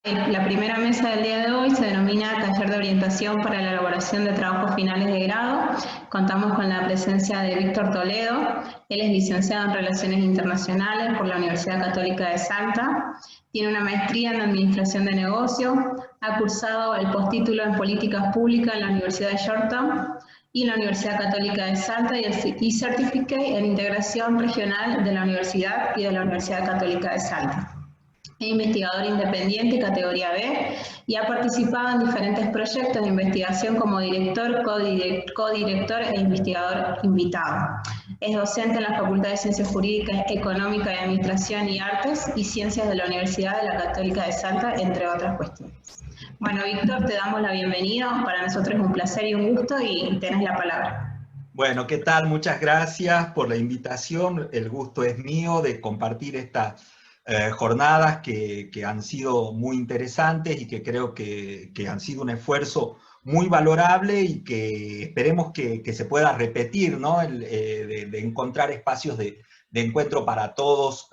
La primera mesa del día de hoy se denomina Taller de Orientación para la Elaboración de Trabajos Finales de Grado. Contamos con la presencia de Víctor Toledo. Él es licenciado en Relaciones Internacionales por la Universidad Católica de Salta. Tiene una maestría en Administración de Negocios. Ha cursado el postítulo en Políticas Públicas en la Universidad de Georgetown y en la Universidad Católica de Salta y Certificate en Integración Regional de la Universidad y de la Universidad Católica de Salta. Es investigador independiente categoría B y ha participado en diferentes proyectos de investigación como director, codirector e investigador invitado. Es docente en la Facultad de Ciencias Jurídicas, Económicas y Administración y Artes y Ciencias de la Universidad de la Católica de Salta, entre otras cuestiones. Bueno, Víctor, te damos la bienvenida. Para nosotros es un placer y un gusto y tenés la palabra. Bueno, ¿qué tal? Muchas gracias por la invitación. El gusto es mío de compartir estas jornadas que han sido muy interesantes y que creo que han sido un esfuerzo muy valorable y que esperemos que se pueda repetir, ¿no? De encontrar espacios de encuentro para todos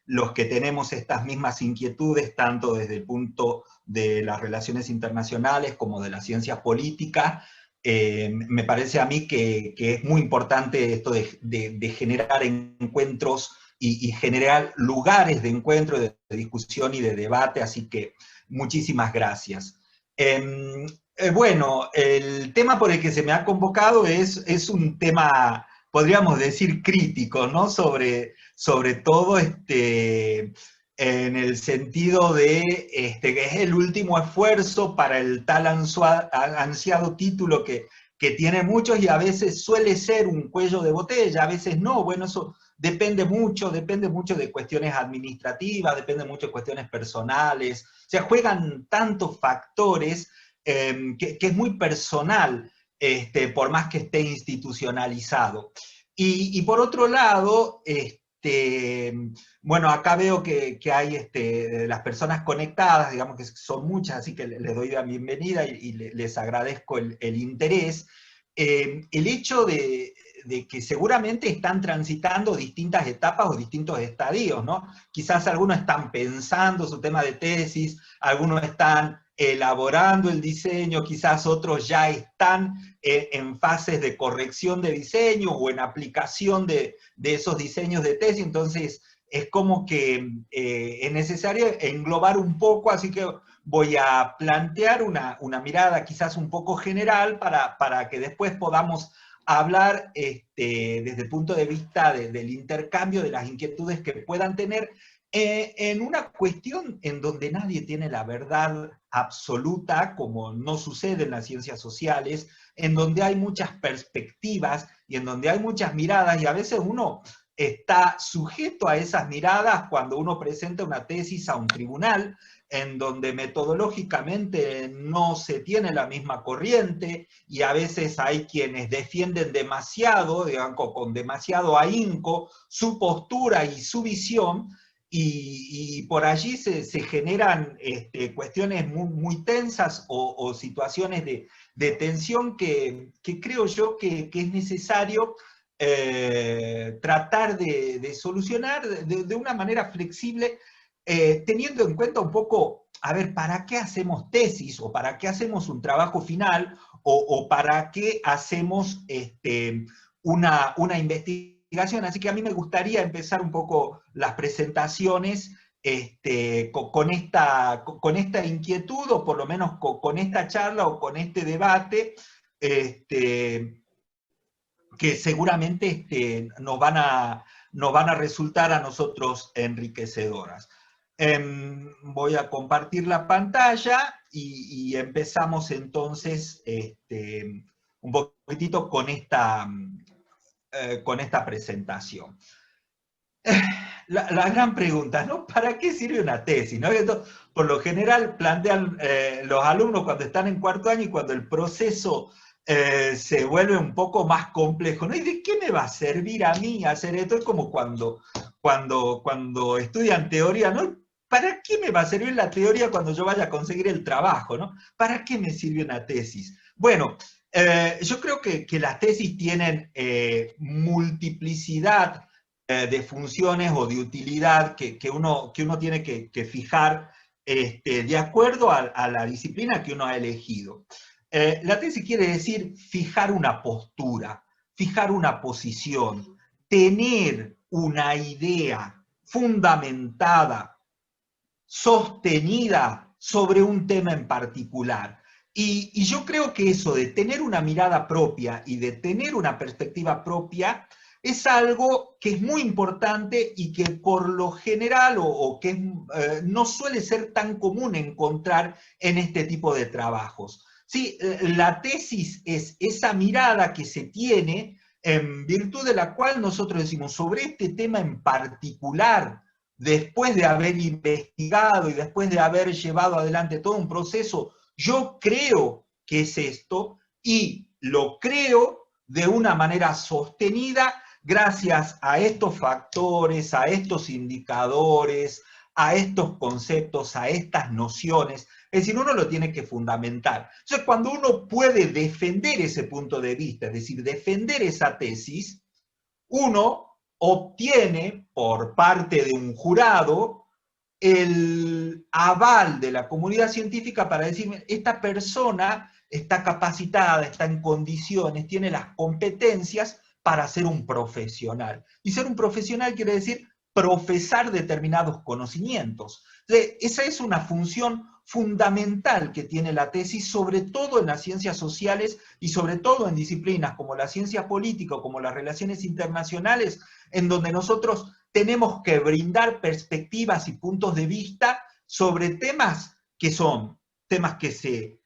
los que tenemos estas mismas inquietudes, tanto desde el punto de las relaciones internacionales como de las ciencias políticas. Me parece a mí que es muy importante esto de generar encuentros y generar lugares de encuentro, de discusión y de debate, así que muchísimas gracias. Bueno, el tema por el que se me ha convocado es un tema, podríamos decir, crítico, ¿no? Sobre todo en el sentido de que es el último esfuerzo para el tal ansiado título que tiene muchos y a veces suele ser un cuello de botella, a veces no. Bueno, eso depende mucho de cuestiones administrativas, depende mucho de cuestiones personales, o sea, juegan tantos factores que es muy personal, por más que esté institucionalizado. Y por otro lado, bueno, acá veo que hay las personas conectadas, digamos que son muchas, así que les doy la bienvenida y les agradezco el interés. El hecho de que seguramente están transitando distintas etapas o distintos estadios, ¿no? Quizás algunos están pensando su tema de tesis, algunos están elaborando el diseño, quizás otros ya están en fases de corrección de diseño o en aplicación de esos diseños de tesis, entonces es como que es necesario englobar un poco, así que voy a plantear una mirada quizás un poco general para que después podamos hablar desde el punto de vista del intercambio, de las inquietudes que puedan tener en una cuestión en donde nadie tiene la verdad absoluta, como no sucede en las ciencias sociales, en donde hay muchas perspectivas y en donde hay muchas miradas, y a veces uno está sujeto a esas miradas cuando uno presenta una tesis a un tribunal, en donde metodológicamente no se tiene la misma corriente, y a veces hay quienes defienden demasiado, digamos, con demasiado ahínco, su postura y su visión, y por allí se generan cuestiones muy tensas o situaciones de tensión que creo yo que es necesario tratar de solucionar de una manera flexible, teniendo en cuenta un poco, a ver, ¿para qué hacemos tesis? ¿O para qué hacemos un trabajo final? ¿O para qué hacemos una investigación? Así que a mí me gustaría empezar un poco las presentaciones con esta inquietud, o por lo menos con esta charla o con este debate, que seguramente nos van a resultar a nosotros enriquecedoras. Voy a compartir la pantalla y empezamos entonces un poquitito con esta presentación. La gran pregunta, ¿no? ¿Para qué sirve una tesis? ¿No? Esto, por lo general plantean los alumnos cuando están en cuarto año y cuando el proceso se vuelve un poco más complejo, ¿no? ¿Y de qué me va a servir a mí hacer esto? Es como cuando estudian teoría, ¿no? ¿Para qué me va a servir la teoría cuando yo vaya a conseguir el trabajo, ¿no? ¿Para qué me sirve una tesis? Bueno, yo creo que las tesis tienen multiplicidad de funciones o de utilidad que uno tiene que fijar de acuerdo a la disciplina que uno ha elegido. La tesis quiere decir fijar una postura, fijar una posición, tener una idea fundamentada, sostenida sobre un tema en particular. Y yo creo que eso de tener una mirada propia y de tener una perspectiva propia es algo que es muy importante y que por lo general o que no suele ser tan común encontrar en este tipo de trabajos. Sí, la tesis es esa mirada que se tiene en virtud de la cual nosotros decimos sobre este tema en particular, después de haber investigado y después de haber llevado adelante todo un proceso, yo creo que es esto y lo creo de una manera sostenida gracias a estos factores, a estos indicadores, a estos conceptos, a estas nociones. Es decir, uno lo tiene que fundamentar. Entonces, cuando uno puede defender ese punto de vista, es decir, defender esa tesis, uno obtiene por parte de un jurado el aval de la comunidad científica para decirme, esta persona está capacitada, está en condiciones, tiene las competencias para ser un profesional. Y ser un profesional quiere decir profesar determinados conocimientos. Entonces, esa es una función fundamental que tiene la tesis, sobre todo en las ciencias sociales y sobre todo en disciplinas como la ciencia política o como las relaciones internacionales, en donde nosotros tenemos que brindar perspectivas y puntos de vista sobre temas que son temas que se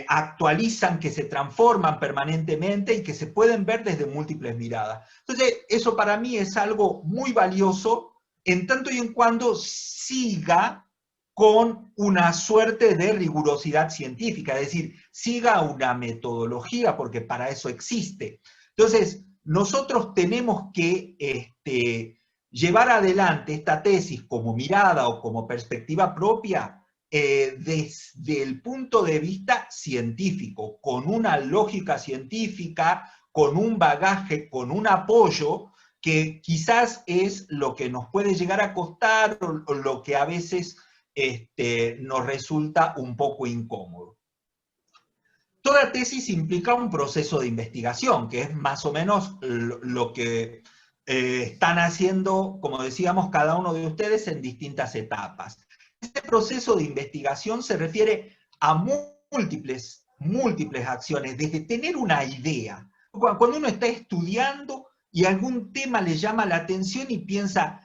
actualizan, que se transforman permanentemente y que se pueden ver desde múltiples miradas. Entonces, eso para mí es algo muy valioso en tanto y en cuando siga con una suerte de rigurosidad científica, es decir, siga una metodología, porque para eso existe. Entonces, nosotros tenemos que llevar adelante esta tesis como mirada o como perspectiva propia desde el punto de vista científico, con una lógica científica, con un bagaje, con un apoyo, que quizás es lo que nos puede llegar a costar o lo que a veces nos resulta un poco incómodo. Toda tesis implica un proceso de investigación, que es más o menos lo que están haciendo, como decíamos, cada uno de ustedes en distintas etapas. Este proceso de investigación se refiere a múltiples acciones, desde tener una idea. Cuando uno está estudiando y algún tema le llama la atención y piensa,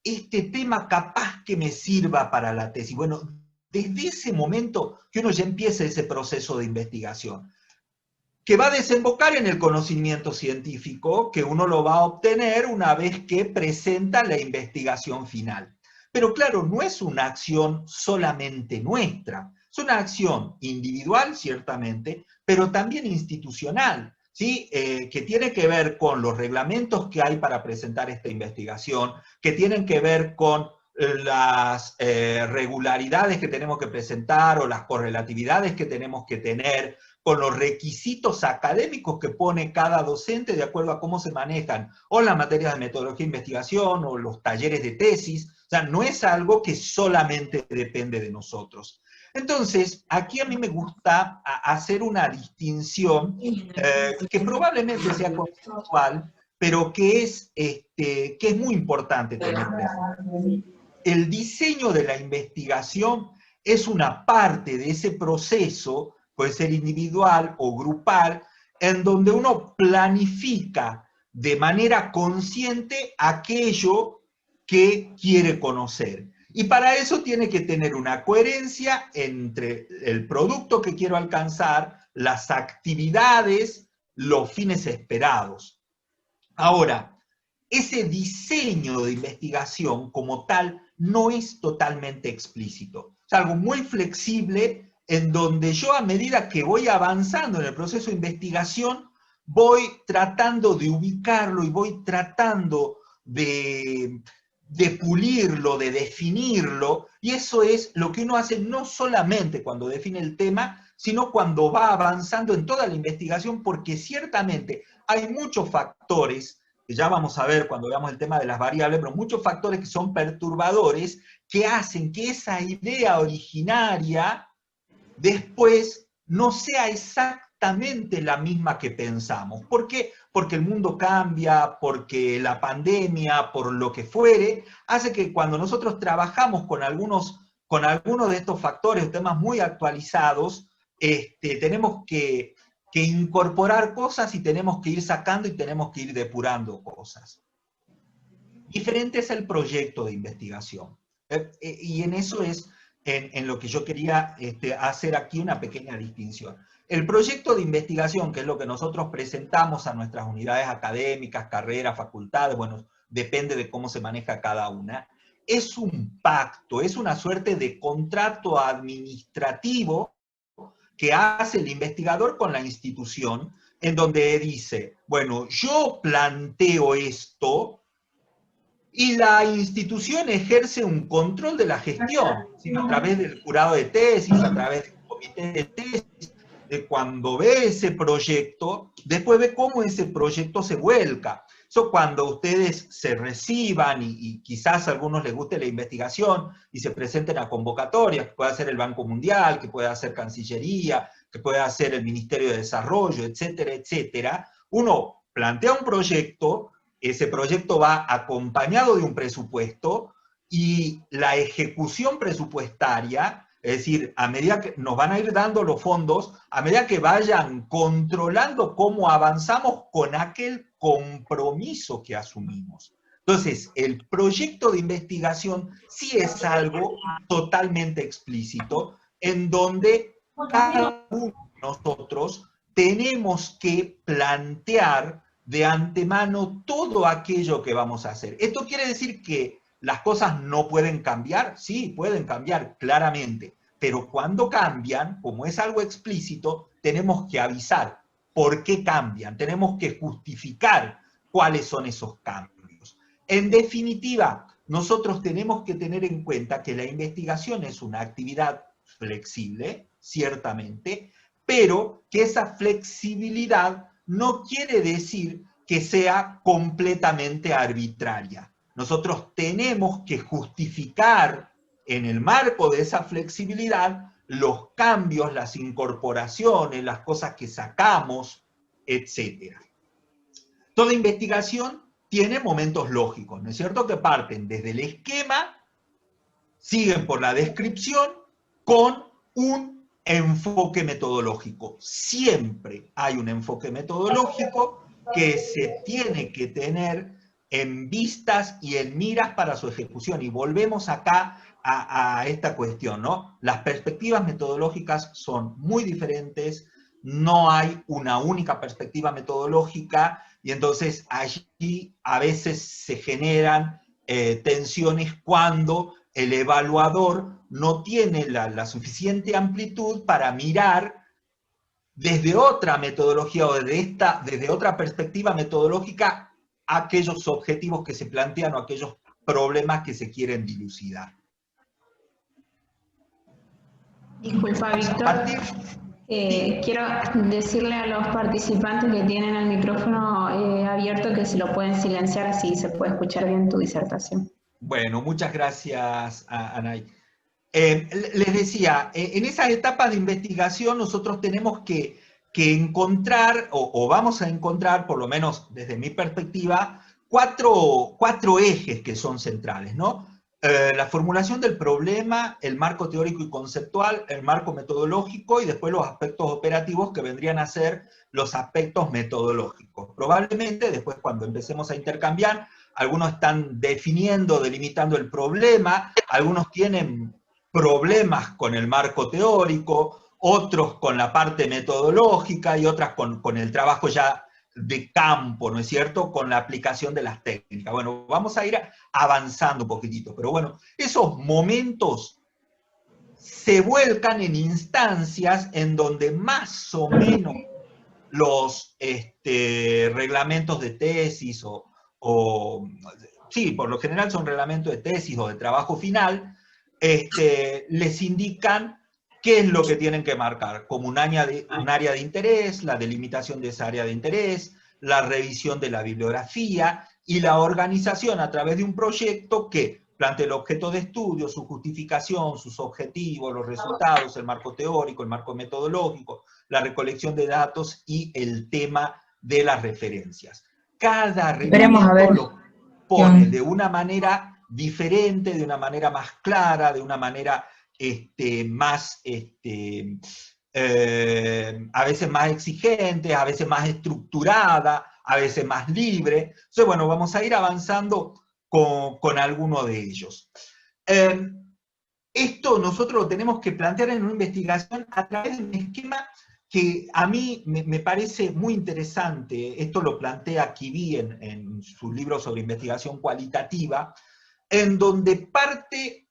este tema capaz que me sirva para la tesis. Bueno, desde ese momento que uno ya empieza ese proceso de investigación, que va a desembocar en el conocimiento científico, que uno lo va a obtener una vez que presenta la investigación final. Pero claro, no es una acción solamente nuestra, es una acción individual, ciertamente, pero también institucional, ¿sí? Que tiene que ver con los reglamentos que hay para presentar esta investigación, que tienen que ver con las regularidades que tenemos que presentar o las correlatividades que tenemos que tener, con los requisitos académicos que pone cada docente de acuerdo a cómo se manejan o las materias de metodología de investigación o los talleres de tesis. O sea, no es algo que solamente depende de nosotros. Entonces, aquí a mí me gusta hacer una distinción que probablemente sea conceptual, pero que es muy importante tener presente. El diseño de la investigación es una parte de ese proceso, puede ser individual o grupal, en donde uno planifica de manera consciente aquello que quiere conocer. Y para eso tiene que tener una coherencia entre el producto que quiero alcanzar, las actividades, los fines esperados. Ahora, ese diseño de investigación como tal no es totalmente explícito. Es algo muy flexible en donde yo a medida que voy avanzando en el proceso de investigación, voy tratando de ubicarlo y voy tratando de pulirlo, de definirlo, y eso es lo que uno hace no solamente cuando define el tema, sino cuando va avanzando en toda la investigación, porque ciertamente hay muchos factores que ya vamos a ver cuando veamos el tema de las variables, pero muchos factores que son perturbadores, que hacen que esa idea originaria después no sea exactamente la misma que pensamos. ¿Por qué? Porque el mundo cambia, porque la pandemia, por lo que fuere, hace que cuando nosotros trabajamos con algunos de estos factores, temas muy actualizados, tenemos que incorporar cosas y tenemos que ir sacando y tenemos que ir depurando cosas. Diferente es el proyecto de investigación. Y en eso es en lo que yo quería hacer aquí una pequeña distinción. El proyecto de investigación, que es lo que nosotros presentamos a nuestras unidades académicas, carreras, facultades, bueno, depende de cómo se maneja cada una, es un pacto, es una suerte de contrato administrativo que hace el investigador con la institución, en donde dice, bueno, yo planteo esto, y la institución ejerce un control de la gestión, ¿sí? A través del jurado de tesis, a través del comité de tesis, de cuando ve ese proyecto, después ve cómo ese proyecto se vuelca. Eso cuando ustedes se reciban y quizás a algunos les guste la investigación y se presenten a convocatorias, que puede hacer el Banco Mundial, que puede hacer Cancillería, que puede hacer el Ministerio de Desarrollo, etcétera, etcétera, uno plantea un proyecto, ese proyecto va acompañado de un presupuesto y la ejecución presupuestaria, es decir, a medida que nos van a ir dando los fondos, a medida que vayan controlando cómo avanzamos con aquel compromiso que asumimos. Entonces, el proyecto de investigación sí es algo totalmente explícito, en donde cada uno de nosotros tenemos que plantear de antemano todo aquello que vamos a hacer. ¿Esto quiere decir que las cosas no pueden cambiar? Sí, pueden cambiar, claramente. Pero cuando cambian, como es algo explícito, tenemos que avisar por qué cambian. Tenemos que justificar cuáles son esos cambios. En definitiva, nosotros tenemos que tener en cuenta que la investigación es una actividad flexible, ciertamente, pero que esa flexibilidad no quiere decir que sea completamente arbitraria. Nosotros tenemos que justificar en el marco de esa flexibilidad los cambios, las incorporaciones, las cosas que sacamos, etc. Toda investigación tiene momentos lógicos, ¿no es cierto? Que parten desde el esquema, siguen por la descripción, con un enfoque metodológico. Siempre hay un enfoque metodológico que se tiene que tener en vistas y en miras para su ejecución. Y volvemos acá a esta cuestión, ¿no? Las perspectivas metodológicas son muy diferentes, no hay una única perspectiva metodológica, y entonces allí a veces se generan tensiones cuando el evaluador no tiene la suficiente amplitud para mirar desde otra metodología o desde otra perspectiva metodológica aquellos objetivos que se plantean o aquellos problemas que se quieren dilucidar. Disculpa, Víctor. Quiero decirle a los participantes que tienen el micrófono abierto que se lo pueden silenciar, así se puede escuchar bien tu disertación. Bueno, muchas gracias, Anay. Les decía, en esas etapas de investigación nosotros tenemos que encontrar, o vamos a encontrar, por lo menos desde mi perspectiva, cuatro ejes que son centrales, ¿no? La formulación del problema, el marco teórico y conceptual, el marco metodológico y después los aspectos operativos que vendrían a ser los aspectos metodológicos. Probablemente después cuando empecemos a intercambiar, algunos están definiendo, delimitando el problema, algunos tienen problemas con el marco teórico, otros con la parte metodológica y otras con el trabajo ya de campo, ¿no es cierto?, con la aplicación de las técnicas. Bueno, vamos a ir avanzando un poquitito, pero bueno, esos momentos se vuelcan en instancias en donde más o menos los reglamentos de tesis sí, por lo general son reglamentos de tesis o de trabajo final, les indican qué es lo que tienen que marcar, como un área de interés, la delimitación de esa área de interés, la revisión de la bibliografía y la organización a través de un proyecto que plantea el objeto de estudio, su justificación, sus objetivos, los resultados, el marco teórico, el marco metodológico, la recolección de datos y el tema de las referencias. Cada reglamento lo pone de una manera diferente, de una manera más clara, de una manera más, a veces más exigente, a veces más estructurada, a veces más libre. Entonces, bueno, vamos a ir avanzando con alguno de ellos. Esto nosotros lo tenemos que plantear en una investigación a través de un esquema que a mí me parece muy interesante. Esto lo plantea Kivy en su libro sobre investigación cualitativa, en donde parte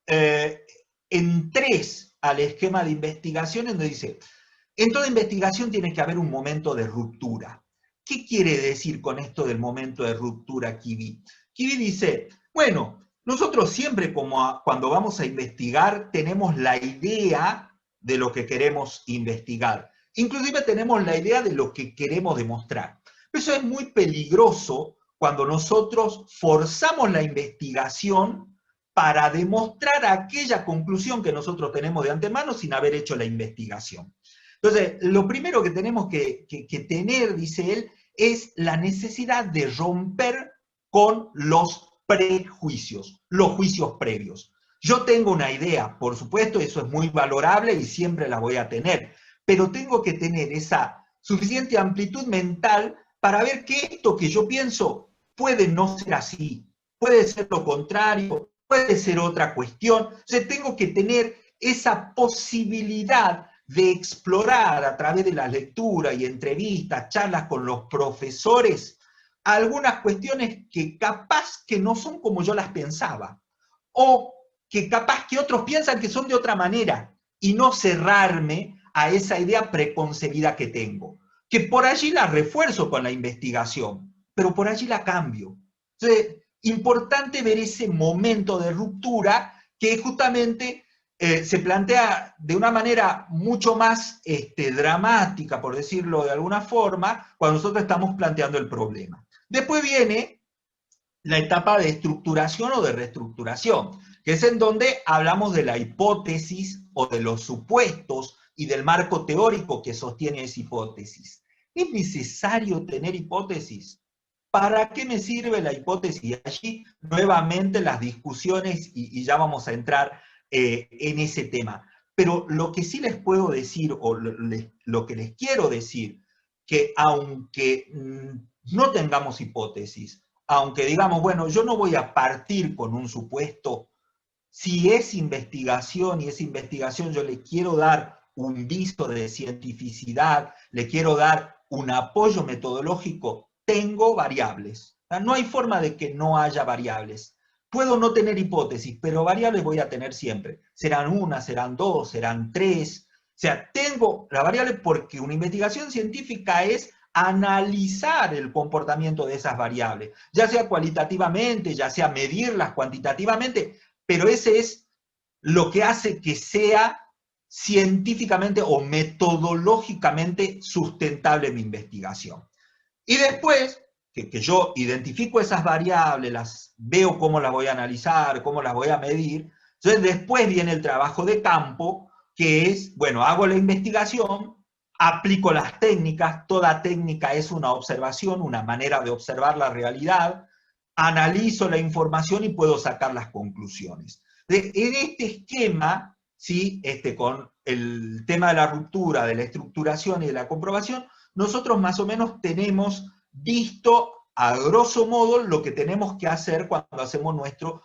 en 3 al esquema de investigación, en donde dice, en toda investigación tiene que haber un momento de ruptura. ¿Qué quiere decir con esto del momento de ruptura, Kivy? Kivy dice, bueno, nosotros siempre cuando vamos a investigar tenemos la idea de lo que queremos investigar. Inclusive tenemos la idea de lo que queremos demostrar. Eso es muy peligroso cuando nosotros forzamos la investigación para demostrar aquella conclusión que nosotros tenemos de antemano sin haber hecho la investigación. Entonces, lo primero que tenemos que tener, dice él, es la necesidad de romper con los prejuicios, los juicios previos. Yo tengo una idea, por supuesto, eso es muy valorable y siempre la voy a tener, pero tengo que tener esa suficiente amplitud mental para ver que esto que yo pienso puede no ser así, puede ser lo contrario, puede ser otra cuestión. Entonces tengo que tener esa posibilidad de explorar a través de la lectura y entrevistas, charlas con los profesores, algunas cuestiones que capaz que no son como yo las pensaba, o que capaz que otros piensan que son de otra manera, y no cerrarme a esa idea preconcebida que tengo, que por allí la refuerzo con la investigación, pero por allí la cambio. Entonces, importante ver ese momento de ruptura que justamente se plantea de una manera mucho más dramática, por decirlo de alguna forma, cuando nosotros estamos planteando el problema. Después viene la etapa de estructuración o de reestructuración, que es en donde hablamos de la hipótesis o de los supuestos y del marco teórico que sostiene esa hipótesis. ¿Es necesario tener hipótesis? ¿Para qué me sirve la hipótesis? Y allí nuevamente las discusiones y ya vamos a entrar en ese tema. Pero lo que sí les puedo decir, o lo que les quiero decir, que aunque no tengamos hipótesis, aunque digamos, bueno, yo no voy a partir con un supuesto, si es investigación y esa investigación yo le quiero dar un viso de cientificidad, le quiero dar un apoyo metodológico, tengo variables. No hay forma de que no haya variables. Puedo no tener hipótesis, pero variables voy a tener siempre. Serán 1, serán 2, serán 3. O sea, tengo la variable porque una investigación científica es analizar el comportamiento de esas variables, ya sea cualitativamente, ya sea medirlas cuantitativamente, pero ese es lo que hace que sea científicamente o metodológicamente sustentable mi investigación. Y después, que yo identifico esas variables, las veo cómo las voy a analizar, cómo las voy a medir, entonces después viene el trabajo de campo, que es, bueno, hago la investigación, aplico las técnicas, toda técnica es una observación, una manera de observar la realidad, analizo la información y puedo sacar las conclusiones. En este esquema, ¿sí? Con el tema de la ruptura, de la estructuración y de la comprobación, nosotros más o menos tenemos visto a grosso modo lo que tenemos que hacer cuando hacemos nuestro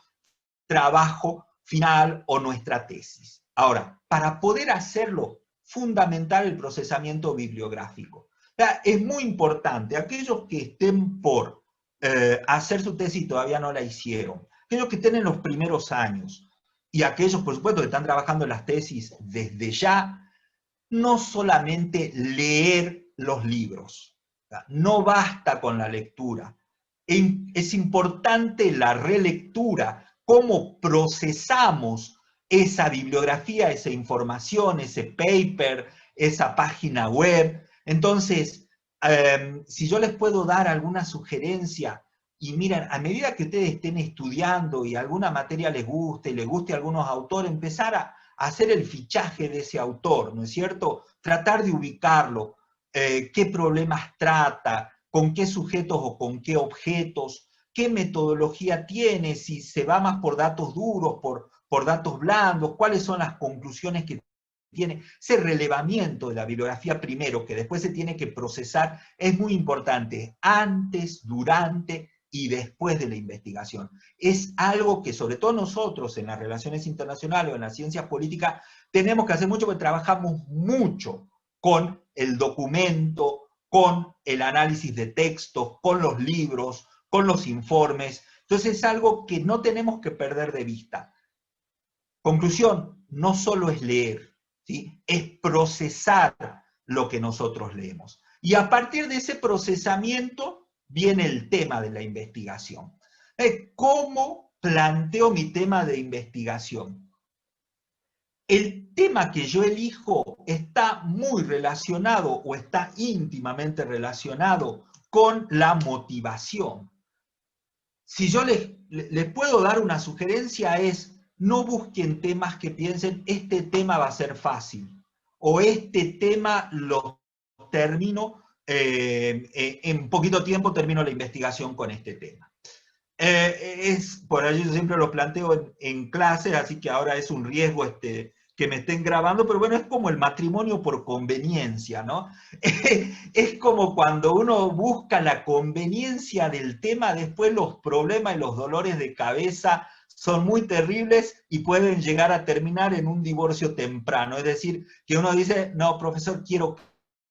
trabajo final o nuestra tesis. Ahora, para poder hacerlo, fundamental el procesamiento bibliográfico. O sea, es muy importante, aquellos que estén por hacer su tesis y todavía no la hicieron, aquellos que estén en los primeros años, y aquellos, por supuesto, que están trabajando en las tesis desde ya, no solamente leer los libros, no basta con la lectura, es importante la relectura, cómo procesamos esa bibliografía, esa información, ese paper, esa página web. Entonces, si yo les puedo dar alguna sugerencia, y miren, a medida que ustedes estén estudiando y alguna materia les guste, y les guste a algunos autores, empezar a hacer el fichaje de ese autor, ¿no es cierto? Tratar de ubicarlo, qué problemas trata, con qué sujetos o con qué objetos, qué metodología tiene, si se va más por datos duros, por datos blandos, cuáles son las conclusiones que tiene. Ese relevamiento de la bibliografía primero, que después se tiene que procesar, es muy importante, antes, durante y después de la investigación. Es algo que sobre todo nosotros en las relaciones internacionales o en las ciencias políticas tenemos que hacer mucho, porque trabajamos mucho con el documento, con el análisis de textos, con los libros, con los informes. Entonces es algo que no tenemos que perder de vista. Conclusión, no solo es leer, ¿sí? Es procesar lo que nosotros leemos. Y a partir de ese procesamiento viene el tema de la investigación. ¿Cómo planteo mi tema de investigación? El tema que yo elijo está muy relacionado o está íntimamente relacionado con la motivación. Si yo les puedo dar una sugerencia es, no busquen temas que piensen, este tema va a ser fácil, o este tema lo termino, en poquito tiempo termino la investigación con este tema. Por ahí yo siempre lo planteo en clases, así que ahora es un riesgo que me estén grabando, pero bueno, es como el matrimonio por conveniencia, ¿no? Es como cuando uno busca la conveniencia del tema, después los problemas y los dolores de cabeza son muy terribles y pueden llegar a terminar en un divorcio temprano. Es decir, que uno dice, no, profesor, quiero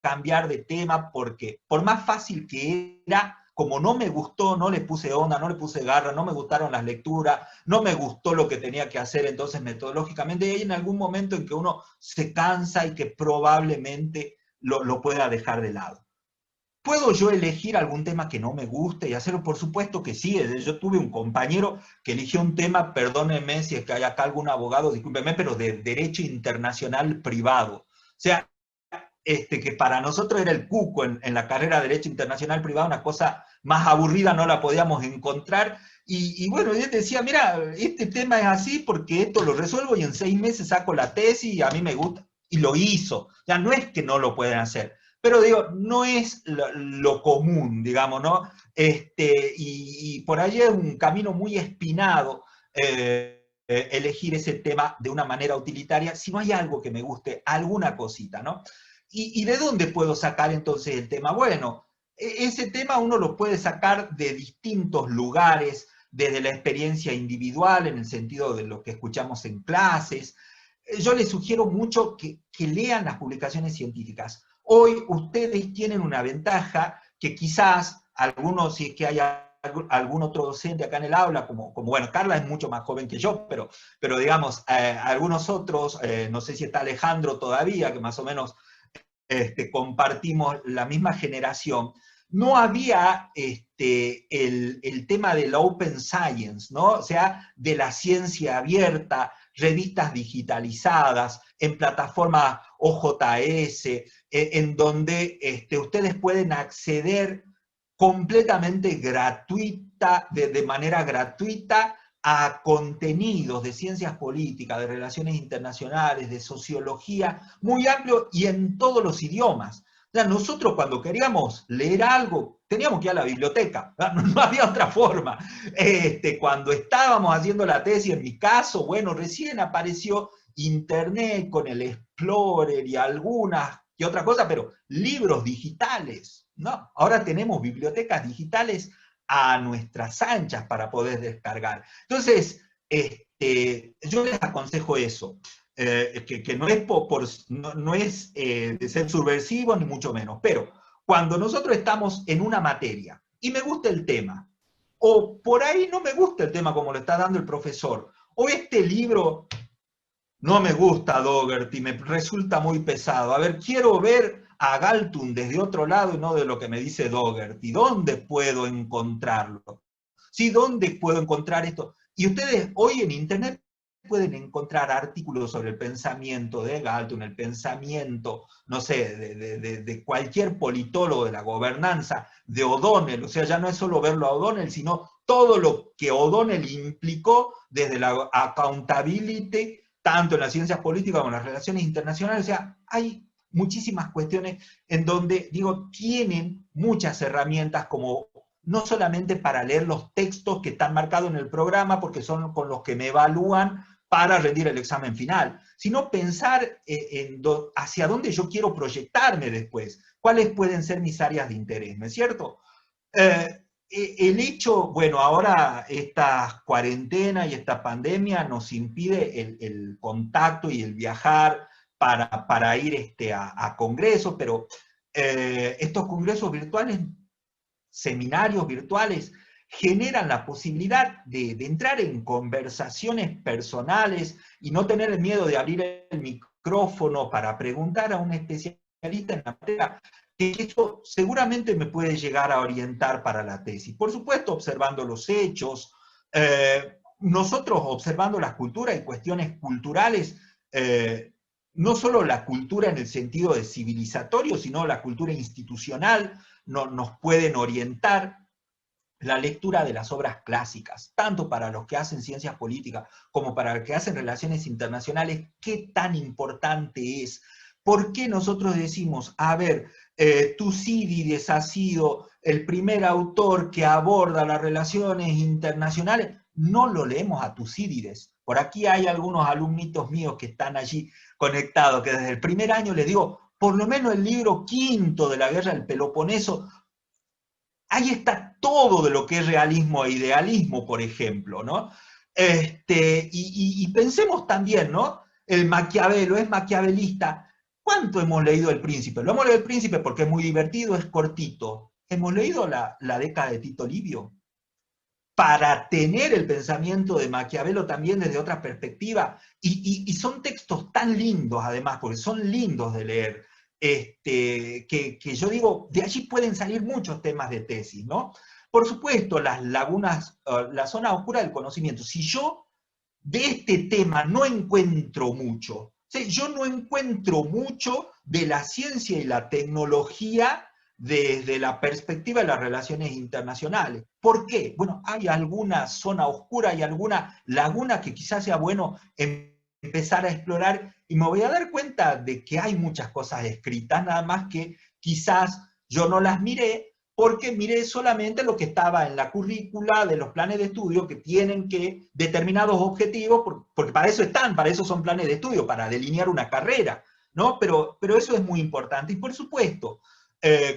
cambiar de tema porque por más fácil que era, como no me gustó, no le puse onda, no le puse garra, no me gustaron las lecturas, no me gustó lo que tenía que hacer entonces metodológicamente, y hay en algún momento en que uno se cansa y que probablemente lo pueda dejar de lado. ¿Puedo yo elegir algún tema que no me guste y hacerlo? Por supuesto que sí. Yo tuve un compañero que eligió un tema, perdónenme si es que hay acá algún abogado, discúlpenme, pero de derecho internacional privado. O sea, que para nosotros era el cuco en la carrera de Derecho Internacional Privado, una cosa más aburrida no la podíamos encontrar, y bueno, él decía, mira, este tema es así porque esto lo resuelvo y en 6 meses saco la tesis y a mí me gusta, y lo hizo. Ya no es que no lo pueden hacer, pero digo, no es lo común, digamos, ¿no? Y por allí es un camino muy espinado, elegir ese tema de una manera utilitaria, si no hay algo que me guste, alguna cosita, ¿no? ¿Y de dónde puedo sacar entonces el tema? Bueno, ese tema uno lo puede sacar de distintos lugares, desde la experiencia individual, en el sentido de lo que escuchamos en clases. Yo les sugiero mucho que lean las publicaciones científicas. Hoy ustedes tienen una ventaja que quizás algunos, si es que hay algún otro docente acá en el aula, como bueno, Carla es mucho más joven que yo, pero digamos, algunos otros, no sé si está Alejandro todavía, que más o menos compartimos la misma generación, no había el tema del open science, ¿no? O sea, de la ciencia abierta, revistas digitalizadas, en plataformas OJS, en donde ustedes pueden acceder completamente gratuita, de manera gratuita, a contenidos de ciencias políticas, de relaciones internacionales, de sociología, muy amplio y en todos los idiomas. O sea, nosotros cuando queríamos leer algo, teníamos que ir a la biblioteca, no había otra forma. Cuando estábamos haciendo la tesis, en mi caso, bueno, recién apareció Internet con el Explorer y algunas y otra cosa, pero libros digitales, ¿no? Ahora tenemos bibliotecas digitales a nuestras anchas para poder descargar. Entonces, yo les aconsejo eso, que no es, no es de ser subversivo ni mucho menos, pero cuando nosotros estamos en una materia y me gusta el tema, o por ahí no me gusta el tema como lo está dando el profesor, o este libro no me gusta Dougherty, me resulta muy pesado, a ver, quiero ver a Galton desde otro lado y no de lo que me dice Dougherty. ¿Dónde puedo encontrarlo? ¿Sí? ¿Dónde puedo encontrar esto? Y ustedes hoy en Internet pueden encontrar artículos sobre el pensamiento de Galton, el pensamiento, no sé, de cualquier politólogo de la gobernanza, de O'Donnell, o sea, ya no es solo verlo a O'Donnell, sino todo lo que O'Donnell implicó desde la accountability, tanto en las ciencias políticas como en las relaciones internacionales. O sea, hay muchísimas cuestiones en donde, digo, tienen muchas herramientas como no solamente para leer los textos que están marcados en el programa, porque son con los que me evalúan para rendir el examen final, sino pensar hacia dónde yo quiero proyectarme después, cuáles pueden ser mis áreas de interés, ¿no es cierto? El hecho, bueno, ahora esta cuarentena y esta pandemia nos impide el contacto y el viajar para ir a congresos, pero estos congresos virtuales, seminarios virtuales, generan la posibilidad de entrar en conversaciones personales y no tener el miedo de abrir el micrófono para preguntar a un especialista en la materia, que eso seguramente me puede llegar a orientar para la tesis. Por supuesto, observando los hechos, nosotros observando las culturas y cuestiones culturales, no solo la cultura en el sentido de civilizatorio, sino la cultura institucional, nos pueden orientar. La lectura de las obras clásicas, tanto para los que hacen ciencias políticas como para los que hacen relaciones internacionales, qué tan importante es. ¿Por qué nosotros decimos, a ver, Tucídides ha sido el primer autor que aborda las relaciones internacionales? No lo leemos a Tucídides. Por aquí hay algunos alumnitos míos que están allí conectados, que desde el primer año les digo, por lo menos el libro quinto de la Guerra del Peloponeso, ahí está todo de lo que es realismo e idealismo, por ejemplo, ¿no? Y pensemos también, ¿no? El Maquiavelo es maquiavelista. ¿Cuánto hemos leído El Príncipe? Lo hemos leído El Príncipe porque es muy divertido, es cortito. ¿Hemos leído la década de Tito Livio? Para tener el pensamiento de Maquiavelo también desde otra perspectiva. Y son textos tan lindos, además, porque son lindos de leer, que yo digo, de allí pueden salir muchos temas de tesis, ¿no? Por supuesto, las lagunas, la zona oscura del conocimiento. Si yo de este tema no encuentro mucho, ¿sí? Yo no encuentro mucho de la ciencia y la tecnología desde la perspectiva de las relaciones internacionales. ¿Por qué? Bueno, hay alguna zona oscura, hay alguna laguna que quizás sea bueno empezar a explorar, y me voy a dar cuenta de que hay muchas cosas escritas, nada más que quizás yo no las miré porque miré solamente lo que estaba en la currícula de los planes de estudio, que tienen que determinados objetivos, porque para eso están, para eso son planes de estudio, para delinear una carrera, ¿no? Pero eso es muy importante. Y por supuesto,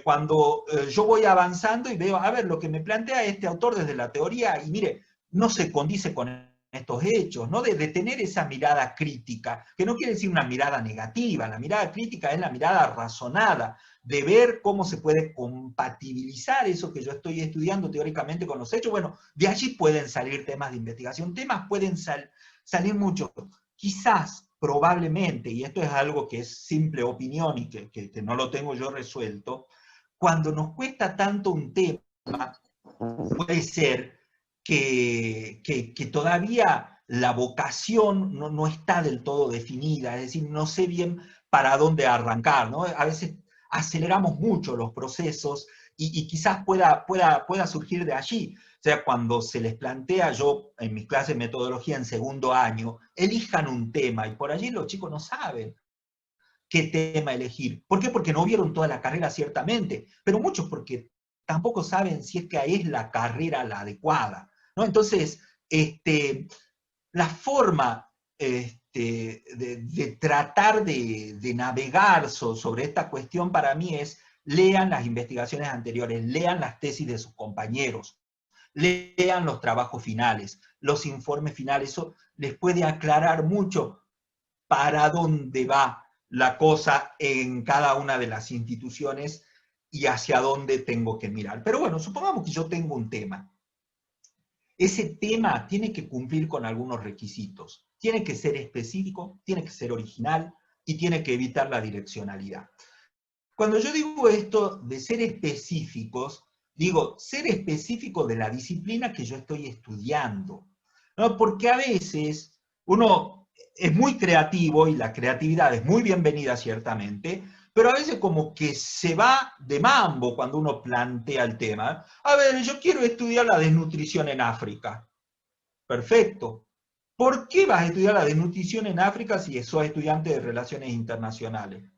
cuando yo voy avanzando y veo, a ver, lo que me plantea este autor desde la teoría, y mire, no se condice con estos hechos, ¿no? De tener esa mirada crítica, que no quiere decir una mirada negativa, la mirada crítica es la mirada razonada, de ver cómo se puede compatibilizar eso que yo estoy estudiando teóricamente con los hechos. Bueno, de allí pueden salir temas de investigación, temas pueden salir muchos. Quizás, probablemente, y esto es algo que es simple opinión y que no lo tengo yo resuelto, cuando nos cuesta tanto un tema, puede ser que todavía la vocación no está del todo definida, es decir, no sé bien para dónde arrancar, ¿no? A veces aceleramos mucho los procesos y quizás pueda surgir de allí. O sea, cuando se les plantea, yo en mis clases de metodología en segundo año, elijan un tema, y por allí los chicos no saben qué tema elegir. ¿Por qué? Porque no vieron toda la carrera, ciertamente, pero muchos porque tampoco saben si es que es la carrera la adecuada, ¿no? Entonces, la forma de tratar de navegar sobre esta cuestión para mí es: lean las investigaciones anteriores, lean las tesis de sus compañeros, lean los trabajos finales, los informes finales. Eso les puede aclarar mucho para dónde va la cosa en cada una de las instituciones y hacia dónde tengo que mirar. Pero bueno, supongamos que yo tengo un tema. Ese tema tiene que cumplir con algunos requisitos. Tiene que ser específico, tiene que ser original y tiene que evitar la direccionalidad. Cuando yo digo esto de ser específicos, digo ser específico de la disciplina que yo estoy estudiando, ¿no? Porque a veces Uno es muy creativo y la creatividad es muy bienvenida ciertamente, pero a veces como que se va de mambo cuando uno plantea el tema. A ver, yo quiero estudiar la desnutrición en África. Perfecto. ¿Por qué vas a estudiar la desnutrición en África si sos estudiante de relaciones internacionales?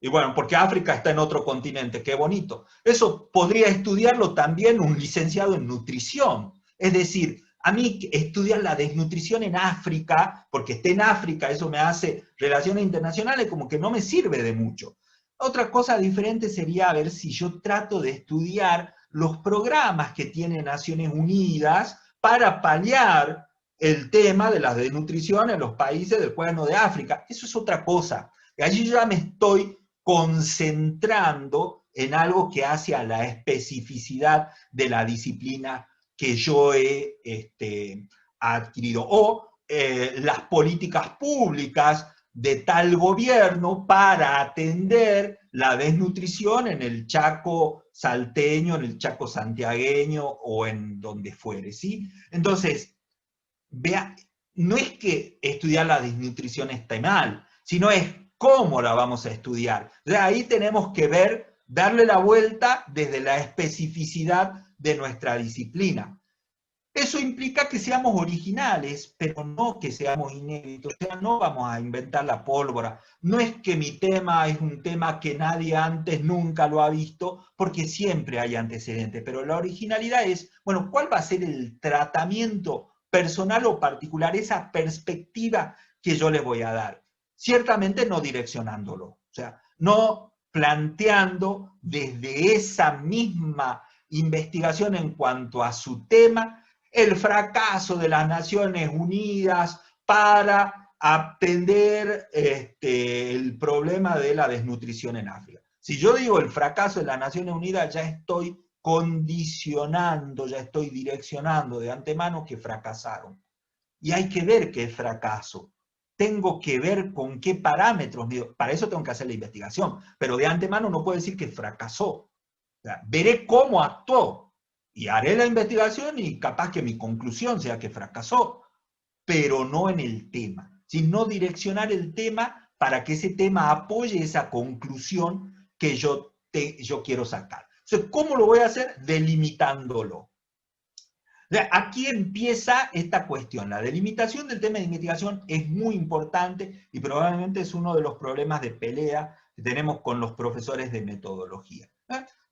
Y bueno, porque África está en otro continente, qué bonito. Eso podría estudiarlo también un licenciado en nutrición. Es decir, a mí estudiar la desnutrición en África, porque esté en África, eso me hace relaciones internacionales, como que no me sirve de mucho. Otra cosa diferente sería a ver si yo trato de estudiar los programas que tiene Naciones Unidas para paliar el tema de la desnutrición en los países del Cuerno de África. Eso es otra cosa. Y allí ya me estoy concentrando en algo que hace a la especificidad de la disciplina que yo he adquirido. O las políticas públicas de tal gobierno para atender la desnutrición en el Chaco salteño, en el Chaco santiagueño o en donde fuere, ¿sí? Entonces, vea, no es que estudiar la desnutrición esté mal, sino es cómo la vamos a estudiar. O sea, ahí tenemos que ver, darle la vuelta desde la especificidad de nuestra disciplina. Eso implica que seamos originales, pero no que seamos inéditos. O sea, no vamos a inventar la pólvora. No es que mi tema es un tema que nadie antes nunca lo ha visto, porque siempre hay antecedentes. Pero la originalidad es, bueno, ¿cuál va a ser el tratamiento personal o particular, esa perspectiva que yo les voy a dar? Ciertamente no direccionándolo. O sea, no planteando desde esa misma investigación en cuanto a su tema el fracaso de las Naciones Unidas para atender el problema de la desnutrición en África. Si yo digo el fracaso de las Naciones Unidas, ya estoy condicionando, ya estoy direccionando de antemano que fracasaron. Y hay que ver qué es fracaso. Tengo que ver con qué parámetros, para eso tengo que hacer la investigación, pero de antemano no puedo decir que fracasó. O sea, veré cómo actuó, y haré la investigación y capaz que mi conclusión sea que fracasó, pero no en el tema, sino direccionar el tema para que ese tema apoye esa conclusión que yo quiero sacar. Entonces, ¿cómo lo voy a hacer? Delimitándolo. Aquí empieza esta cuestión. La delimitación del tema de investigación es muy importante y probablemente es uno de los problemas de pelea que tenemos con los profesores de metodología.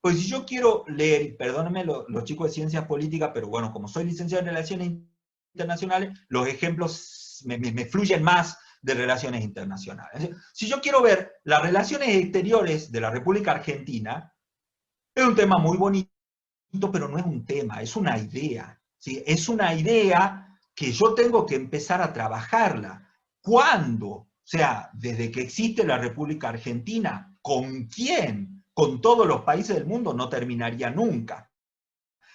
Pues si yo quiero leer, y perdónenme los chicos de ciencias políticas, pero bueno, como soy licenciado en Relaciones Internacionales, los ejemplos me fluyen más de relaciones internacionales. Si yo quiero ver las relaciones exteriores de la República Argentina, es un tema muy bonito, pero no es un tema, es una idea. ¿Sí? Es una idea que yo tengo que empezar a trabajarla. ¿Cuándo? O sea, desde que existe la República Argentina, ¿con quién? Con todos los países del mundo no terminaría nunca.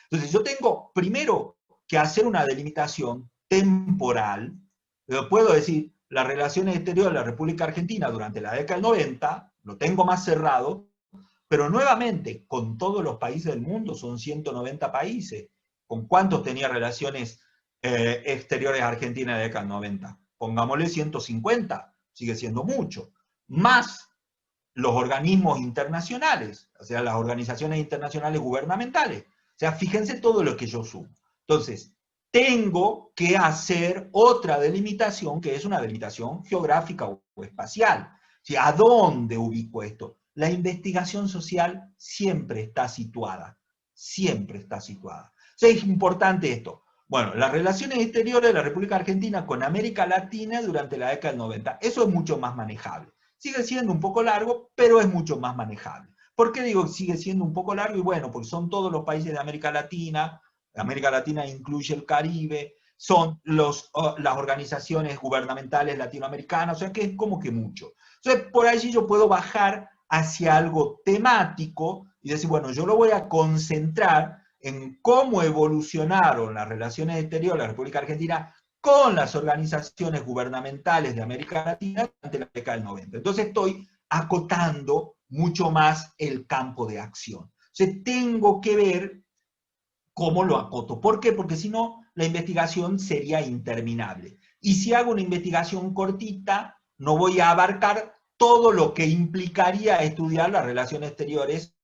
Entonces yo tengo primero que hacer una delimitación temporal. Puedo decir, las relaciones exteriores de la República Argentina durante la década del 90, lo tengo más cerrado, pero nuevamente, con todos los países del mundo, son 190 países. ¿Con cuántos tenía relaciones exteriores Argentina en la década del 90? Pongámosle 150, sigue siendo mucho. Más los organismos internacionales, o sea, las organizaciones internacionales gubernamentales. O sea, fíjense todo lo que yo sumo. Entonces, tengo que hacer otra delimitación, que es una delimitación geográfica o espacial. ¿Sí? ¿A dónde ubico esto? La investigación social siempre está situada, siempre está situada. O sea, es importante esto. Bueno, las relaciones exteriores de la República Argentina con América Latina durante la década del 90, eso es mucho más manejable. Sigue siendo un poco largo, pero es mucho más manejable. ¿Por qué digo que sigue siendo un poco largo? Y bueno, porque son todos los países de América Latina incluye el Caribe, son las organizaciones gubernamentales latinoamericanas, o sea que es como que mucho. Entonces, por allí yo puedo bajar hacia algo temático y decir, bueno, yo lo voy a concentrar en cómo evolucionaron las relaciones exteriores de la República Argentina con las organizaciones gubernamentales de América Latina durante la década del 90. Entonces estoy acotando mucho más el campo de acción. Entonces tengo que ver ¿Cómo lo acoto? ¿Por qué? Porque si no, la investigación sería interminable. Y si hago una investigación cortita, no voy a abarcar todo lo que implicaría estudiar las relaciones exteriores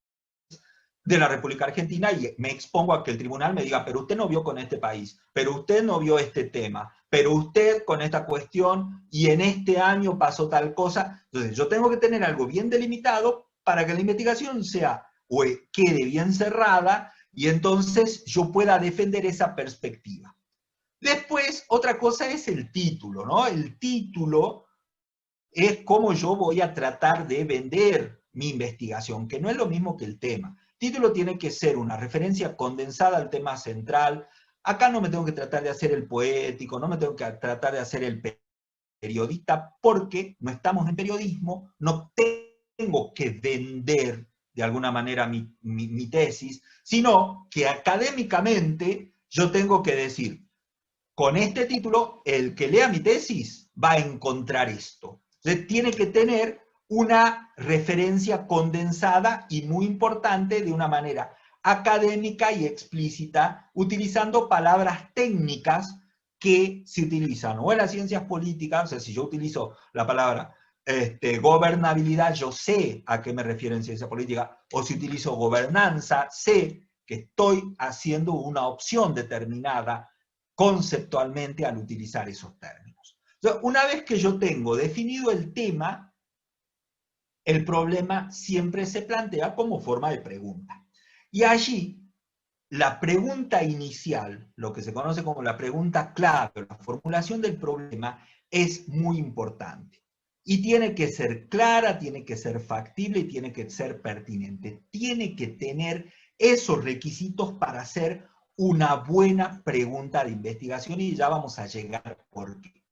de la República Argentina y me expongo a que el tribunal me diga, pero usted no vio con este país, pero usted no vio este tema, pero usted con esta cuestión y en este año pasó tal cosa. Entonces yo tengo que tener algo bien delimitado para que la investigación sea o quede bien cerrada y entonces yo pueda defender esa perspectiva. Después, otra cosa es el título, ¿no? El título es cómo yo voy a tratar de vender mi investigación, que no es lo mismo que el tema. El título tiene que ser una referencia condensada al tema central. Acá no me tengo que tratar de hacer el poético, no me tengo que tratar de hacer el periodista, porque no estamos en periodismo, no tengo que vender de alguna manera mi tesis, sino que académicamente yo tengo que decir, con este título, el que lea mi tesis va a encontrar esto. Entonces, tiene que tener una referencia condensada y muy importante de una manera académica y explícita, utilizando palabras técnicas que se utilizan o en las ciencias políticas. O sea, si yo utilizo la palabra gobernabilidad, yo sé a qué me refiero en ciencia política, o si utilizo gobernanza, sé que estoy haciendo una opción determinada conceptualmente al utilizar esos términos. Entonces, una vez que yo tengo definido el tema, el problema siempre se plantea como forma de pregunta. Y allí, la pregunta inicial, lo que se conoce como la pregunta clave, la formulación del problema, es muy importante. Y tiene que ser clara, tiene que ser factible y tiene que ser pertinente. Tiene que tener esos requisitos para hacer una buena pregunta de investigación y ya vamos a llegar por qué.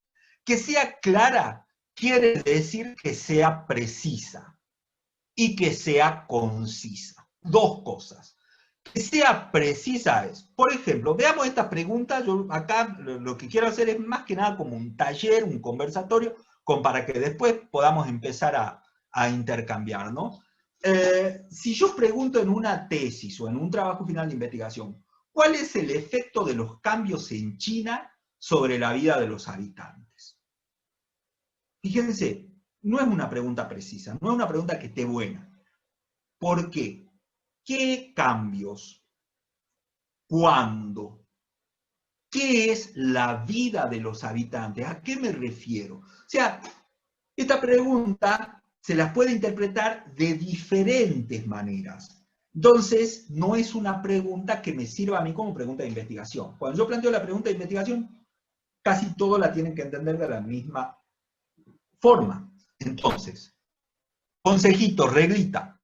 Que sea clara quiere decir que sea precisa y que sea concisa. Dos cosas. Que sea precisa es, por ejemplo, veamos esta pregunta, yo acá lo que quiero hacer es más que nada como un taller, un conversatorio, para que después podamos empezar a intercambiar, ¿no? Si yo pregunto en una tesis o en un trabajo final de investigación, ¿cuál es el efecto de los cambios en China sobre la vida de los habitantes? Fíjense, no es una pregunta precisa, no es una pregunta que esté buena. ¿Por qué? ¿Qué cambios? ¿Cuándo? ¿Qué es la vida de los habitantes? ¿A qué me refiero? O sea, esta pregunta se las puede interpretar de diferentes maneras. Entonces, no es una pregunta que me sirva a mí como pregunta de investigación. Cuando yo planteo la pregunta de investigación, casi todos la tienen que entender de la misma forma. Entonces, consejito, reglita.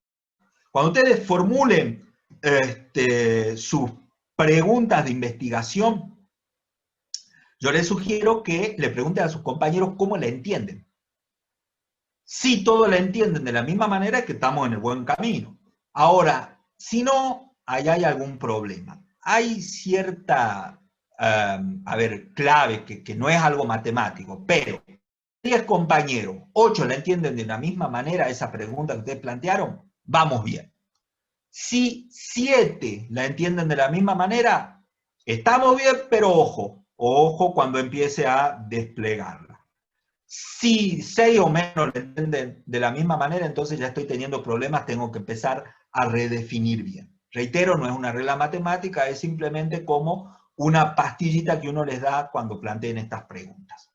Cuando ustedes formulen sus preguntas de investigación, yo les sugiero que le pregunten a sus compañeros cómo la entienden. Si todos la entienden de la misma manera, es que estamos en el buen camino. Ahora, si no, ahí hay algún problema. Hay cierta, clave, que no es algo matemático, pero 10 compañeros, 8 la entienden de la misma manera esa pregunta que ustedes plantearon, vamos bien. Si 7 la entienden de la misma manera, estamos bien, pero ojo cuando empiece a desplegarla. Si 6 o menos la entienden de la misma manera, entonces ya estoy teniendo problemas, tengo que empezar a redefinir bien. Reitero, no es una regla matemática, es simplemente como una pastillita que uno les da cuando planteen estas preguntas.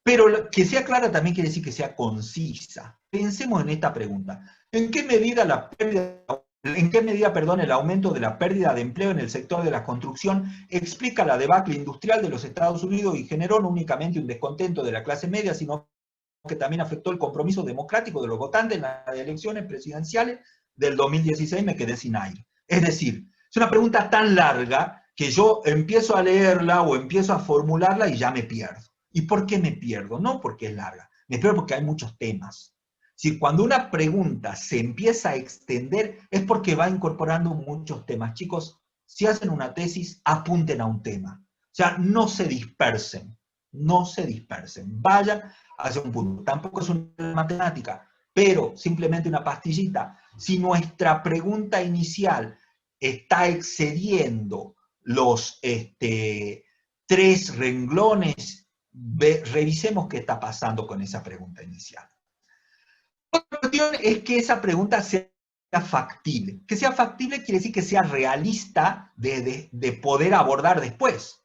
Pero que sea clara también quiere decir que sea concisa. Pensemos en esta pregunta. ¿En qué medida el aumento de la pérdida de empleo en el sector de la construcción explica la debacle industrial de los Estados Unidos y generó no únicamente un descontento de la clase media, sino que también afectó el compromiso democrático de los votantes en las elecciones presidenciales del 2016? Me quedé sin aire. Es decir, es una pregunta tan larga que yo empiezo a leerla o empiezo a formularla y ya me pierdo. ¿Y por qué me pierdo? No porque es larga, me pierdo porque hay muchos temas. Si cuando una pregunta se empieza a extender es porque va incorporando muchos temas. Chicos, si hacen una tesis, apunten a un tema. O sea, no se dispersen, vayan hacia un punto. Tampoco es una matemática, pero simplemente una pastillita. Si nuestra pregunta inicial está excediendo los 3 renglones, revisemos qué está pasando con esa pregunta inicial. La cuestión es que esa pregunta sea factible. Que sea factible quiere decir que sea realista de poder abordar después.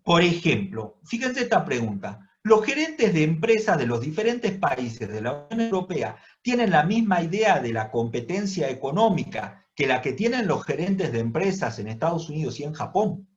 Por ejemplo, fíjense esta pregunta. ¿Los gerentes de empresas de los diferentes países de la Unión Europea tienen la misma idea de la competencia económica que la que tienen los gerentes de empresas en Estados Unidos y en Japón?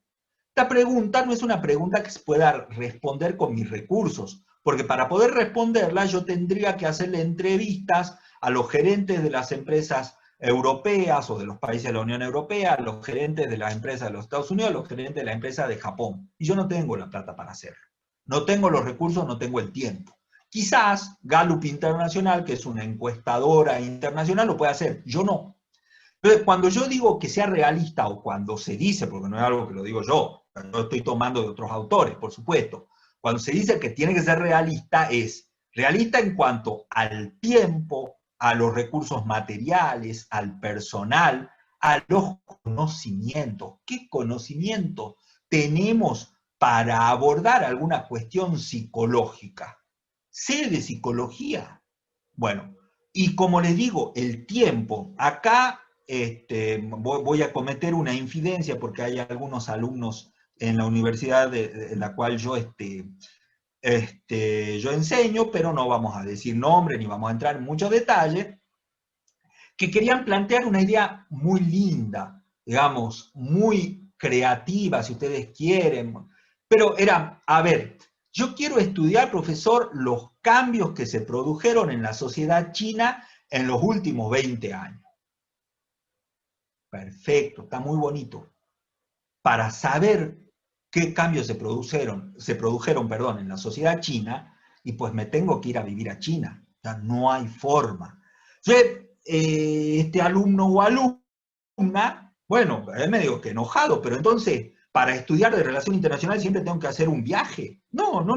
Esta pregunta no es una pregunta que se pueda responder con mis recursos, porque para poder responderla yo tendría que hacerle entrevistas a los gerentes de las empresas europeas o de los países de la Unión Europea, a los gerentes de las empresas de los Estados Unidos, a los gerentes de la empresa de Japón. Y yo no tengo la plata para hacerlo. No tengo los recursos, no tengo el tiempo. Quizás Gallup Internacional, que es una encuestadora internacional, lo puede hacer. Yo no. Entonces, cuando yo digo que sea realista, o cuando se dice, porque no es algo que lo digo yo, lo estoy tomando de otros autores, por supuesto, cuando se dice que tiene que ser realista, es realista en cuanto al tiempo, a los recursos materiales, al personal, a los conocimientos. ¿Qué conocimientos tenemos para abordar alguna cuestión psicológica? ¿Sé de psicología? Bueno, y como les digo, el tiempo, acá voy a cometer una infidencia porque hay algunos alumnos en la universidad en la cual yo enseño, pero no vamos a decir nombre ni vamos a entrar en muchos detalles, que querían plantear una idea muy linda, digamos, muy creativa, si ustedes quieren, pero era, a ver, yo quiero estudiar, profesor, los cambios que se produjeron en la sociedad china en los últimos 20 años. Perfecto, está muy bonito. Para saber qué cambios se produjeron, en la sociedad china, y pues me tengo que ir a vivir a China. O sea, no hay forma. Entonces, este alumno o alumna, bueno, es medio que enojado, pero entonces, para estudiar de relación internacional siempre tengo que hacer un viaje. No, no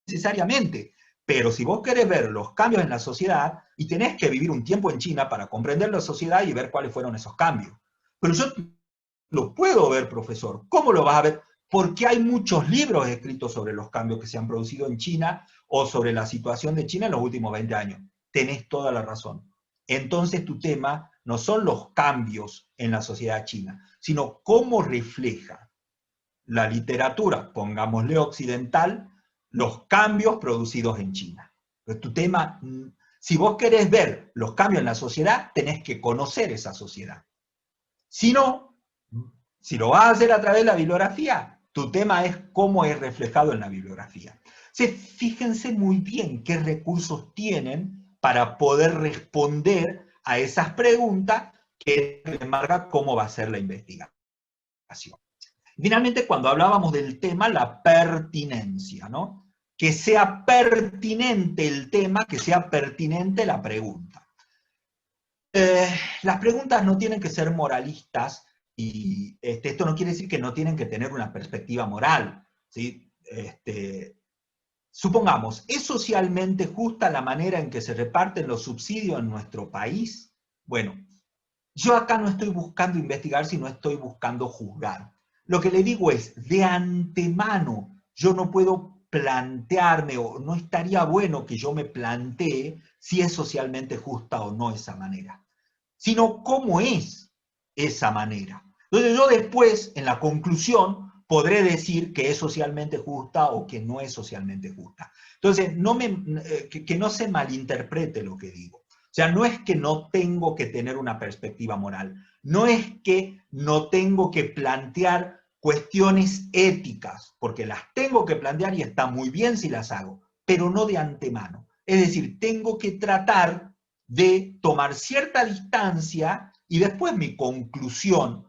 necesariamente. Pero si vos querés ver los cambios en la sociedad, y tenés que vivir un tiempo en China para comprender la sociedad y ver cuáles fueron esos cambios. Pero yo lo puedo ver, profesor. ¿Cómo lo vas a ver? Porque hay muchos libros escritos sobre los cambios que se han producido en China o sobre la situación de China en los últimos 20 años. Tenés toda la razón. Entonces tu tema no son los cambios en la sociedad china, sino cómo refleja la literatura, pongámosle occidental, los cambios producidos en China. Pero tu tema, si vos querés ver los cambios en la sociedad, tenés que conocer esa sociedad. Si no, si lo vas a hacer a través de la bibliografía, tu tema es cómo es reflejado en la bibliografía. Fíjense muy bien qué recursos tienen para poder responder a esas preguntas que marcan cómo va a ser la investigación. Finalmente, cuando hablábamos del tema, la pertinencia, ¿no? Que sea pertinente el tema, que sea pertinente la pregunta. Las preguntas no tienen que ser moralistas, y esto no quiere decir que no tienen que tener una perspectiva moral, ¿sí? Supongamos, ¿es socialmente justa la manera en que se reparten los subsidios en nuestro país? Bueno, yo acá no estoy buscando investigar, sino estoy buscando juzgar. Lo que le digo es, de antemano, yo no puedo plantearme, o no estaría bueno que yo me plantee si es socialmente justa o no esa manera, sino cómo es esa manera. Entonces yo después, en la conclusión, podré decir que es socialmente justa o que no es socialmente justa. Entonces, que no se malinterprete lo que digo. O sea, no es que no tengo que tener una perspectiva moral, no es que no tengo que plantear cuestiones éticas, porque las tengo que plantear y está muy bien si las hago, pero no de antemano. Es decir, tengo que tratar de tomar cierta distancia y después mi conclusión,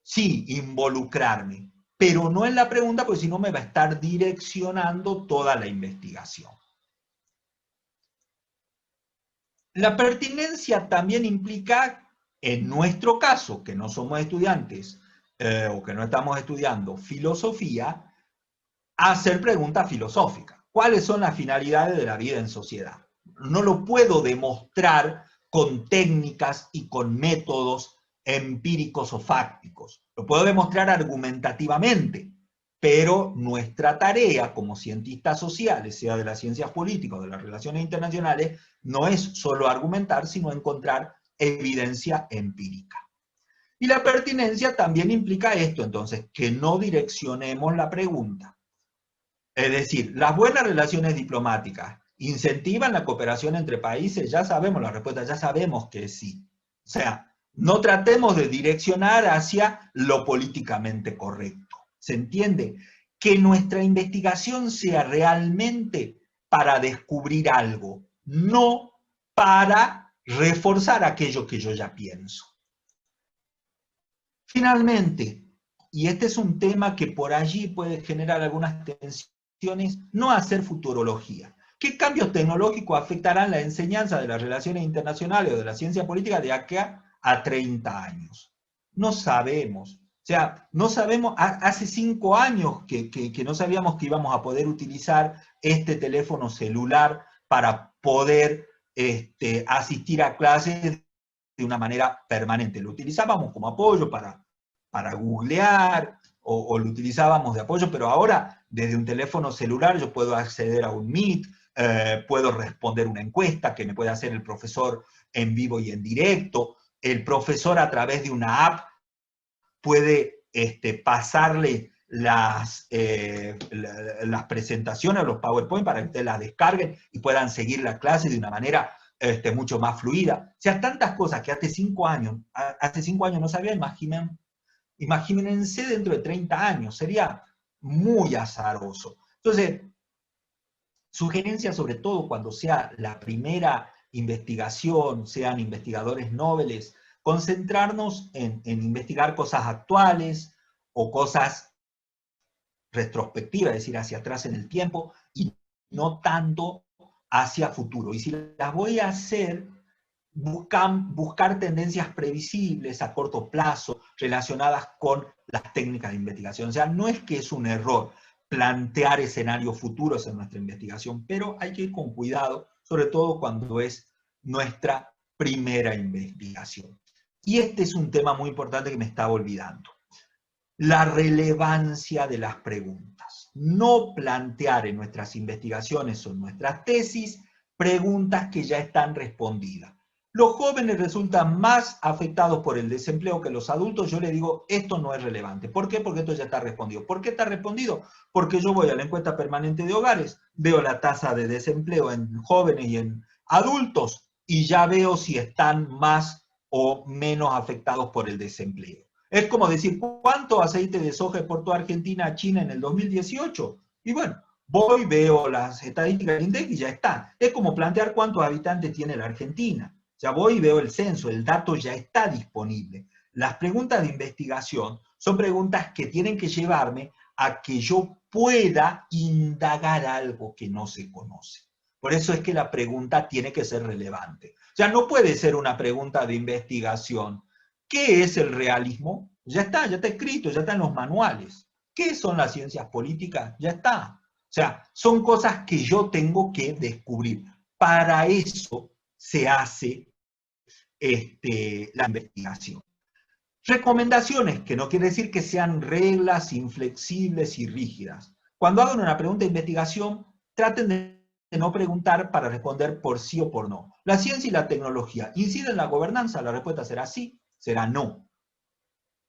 sí, involucrarme, pero no en la pregunta, porque si no me va a estar direccionando toda la investigación. La pertinencia también implica, en nuestro caso, que no somos estudiantes o que no estamos estudiando filosofía, hacer preguntas filosóficas. ¿Cuáles son las finalidades de la vida en sociedad? No lo puedo demostrar con técnicas y con métodos empíricos o fácticos. Lo puedo demostrar argumentativamente, pero nuestra tarea como cientistas sociales, sea de las ciencias políticas o de las relaciones internacionales, no es solo argumentar, sino encontrar evidencia empírica. Y la pertinencia también implica esto, entonces, que no direccionemos la pregunta. Es decir, las buenas relaciones diplomáticas incentivan la cooperación entre países, ya sabemos la respuesta, ya sabemos que sí. O sea, no tratemos de direccionar hacia lo políticamente correcto. ¿Se entiende? Que nuestra investigación sea realmente para descubrir algo, no para reforzar aquello que yo ya pienso. Finalmente, y este es un tema que por allí puede generar algunas tensiones, no hacer futurología. ¿Qué cambios tecnológicos afectarán la enseñanza de las relaciones internacionales o de la ciencia política de acá a 30 años? No sabemos. O sea, no sabemos, hace 5 años que no sabíamos que íbamos a poder utilizar este teléfono celular para poder asistir a clases de una manera permanente. Lo utilizábamos como apoyo para googlear o lo utilizábamos de apoyo, pero ahora desde un teléfono celular yo puedo acceder a un Meet, puedo responder una encuesta que me puede hacer el profesor en vivo y en directo. El profesor a través de una app puede pasarle las presentaciones, los PowerPoint, para que ustedes las descarguen y puedan seguir la clase de una manera mucho más fluida. O sea, tantas cosas que hace 5 años no sabía, imagínense dentro de 30 años, sería muy azaroso. Entonces, sugerencia sobre todo cuando sea la primera investigación, sean investigadores nobles, concentrarnos en investigar cosas actuales o cosas retrospectivas, es decir, hacia atrás en el tiempo, y no tanto hacia futuro. Y si las voy a hacer, buscar tendencias previsibles a corto plazo relacionadas con las técnicas de investigación. O sea, no es que es un error plantear escenarios futuros en nuestra investigación, pero hay que ir con cuidado, sobre todo cuando es nuestra primera investigación. Y este es un tema muy importante que me estaba olvidando. La relevancia de las preguntas. No plantear en nuestras investigaciones o en nuestras tesis preguntas que ya están respondidas. Los jóvenes resultan más afectados por el desempleo que los adultos. Yo les digo, esto no es relevante. ¿Por qué? Porque esto ya está respondido. ¿Por qué está respondido? Porque yo voy a la encuesta permanente de hogares, veo la tasa de desempleo en jóvenes y en adultos y ya veo si están más o menos afectados por el desempleo. Es como decir, ¿cuánto aceite de soja exportó Argentina a China en el 2018? Y bueno, voy, veo las estadísticas del INDEC y ya está. Es como plantear cuántos habitantes tiene la Argentina. Ya voy y veo el censo, el dato ya está disponible. Las preguntas de investigación son preguntas que tienen que llevarme a que yo pueda indagar algo que no se conoce. Por eso es que la pregunta tiene que ser relevante. O sea, no puede ser una pregunta de investigación. ¿Qué es el realismo? Ya está escrito, ya está en los manuales. ¿Qué son las ciencias políticas? Ya está. O sea, son cosas que yo tengo que descubrir. Para eso se hace la investigación. Recomendaciones, que no quiere decir que sean reglas inflexibles y rígidas. Cuando hagan una pregunta de investigación, traten de no preguntar para responder por sí o por no. ¿La ciencia y la tecnología inciden en la gobernanza? La respuesta será sí, será no.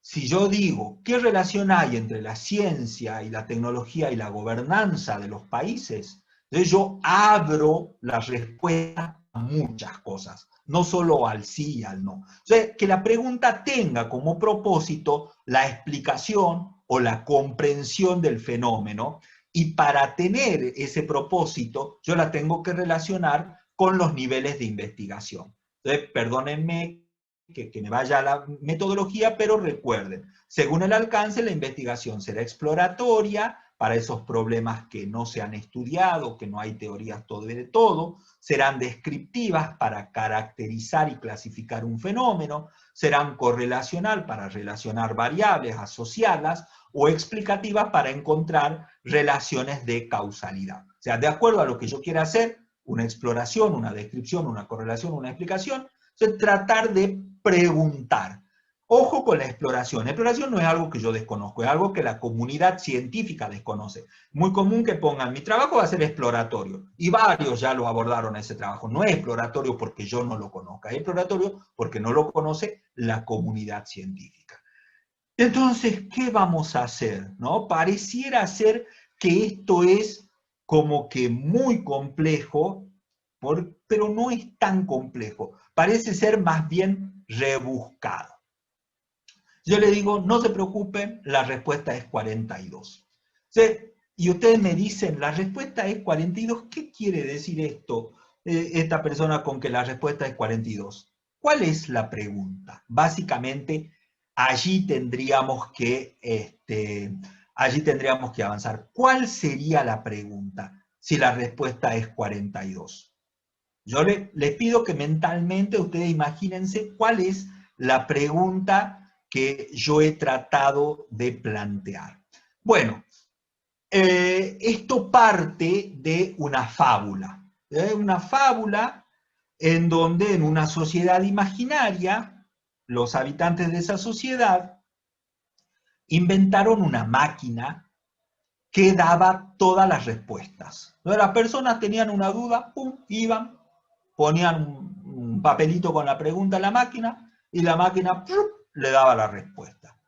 Si yo digo, ¿qué relación hay entre la ciencia y la tecnología y la gobernanza de los países? Entonces yo abro la respuesta a muchas cosas, no solo al sí y al no. Entonces, que la pregunta tenga como propósito la explicación o la comprensión del fenómeno, y para tener ese propósito, yo la tengo que relacionar con los niveles de investigación. Entonces, perdónenme que me vaya a la metodología, pero recuerden, según el alcance, la investigación será exploratoria para esos problemas que no se han estudiado, que no hay teorías de todo, serán descriptivas para caracterizar y clasificar un fenómeno, serán correlacional para relacionar variables, asociarlas, o explicativas para encontrar relaciones de causalidad. O sea, de acuerdo a lo que yo quiera hacer, una exploración, una descripción, una correlación, una explicación, tratar de preguntar. Ojo con la exploración. Exploración no es algo que yo desconozco, es algo que la comunidad científica desconoce. Muy común que pongan, mi trabajo va a ser exploratorio. Y varios ya lo abordaron ese trabajo. No es exploratorio porque yo no lo conozca, es exploratorio porque no lo conoce la comunidad científica. Entonces, ¿qué vamos a hacer? ¿No? Pareciera ser que esto es como que muy complejo, pero no es tan complejo. Parece ser más bien rebuscado. Yo le digo, no se preocupen, la respuesta es 42. ¿Sí? Y ustedes me dicen, la respuesta es 42, ¿qué quiere decir esto, esta persona con que la respuesta es 42? ¿Cuál es la pregunta? Básicamente, allí tendríamos que avanzar. ¿Cuál sería la pregunta si la respuesta es 42? Yo les pido que mentalmente ustedes imagínense cuál es la pregunta que yo he tratado de plantear. Bueno, esto parte de una fábula en donde en una sociedad imaginaria, los habitantes de esa sociedad inventaron una máquina que daba todas las respuestas. Entonces, las personas tenían una duda, pum, iban, ponían un papelito con la pregunta a la máquina y la máquina le daba la respuesta.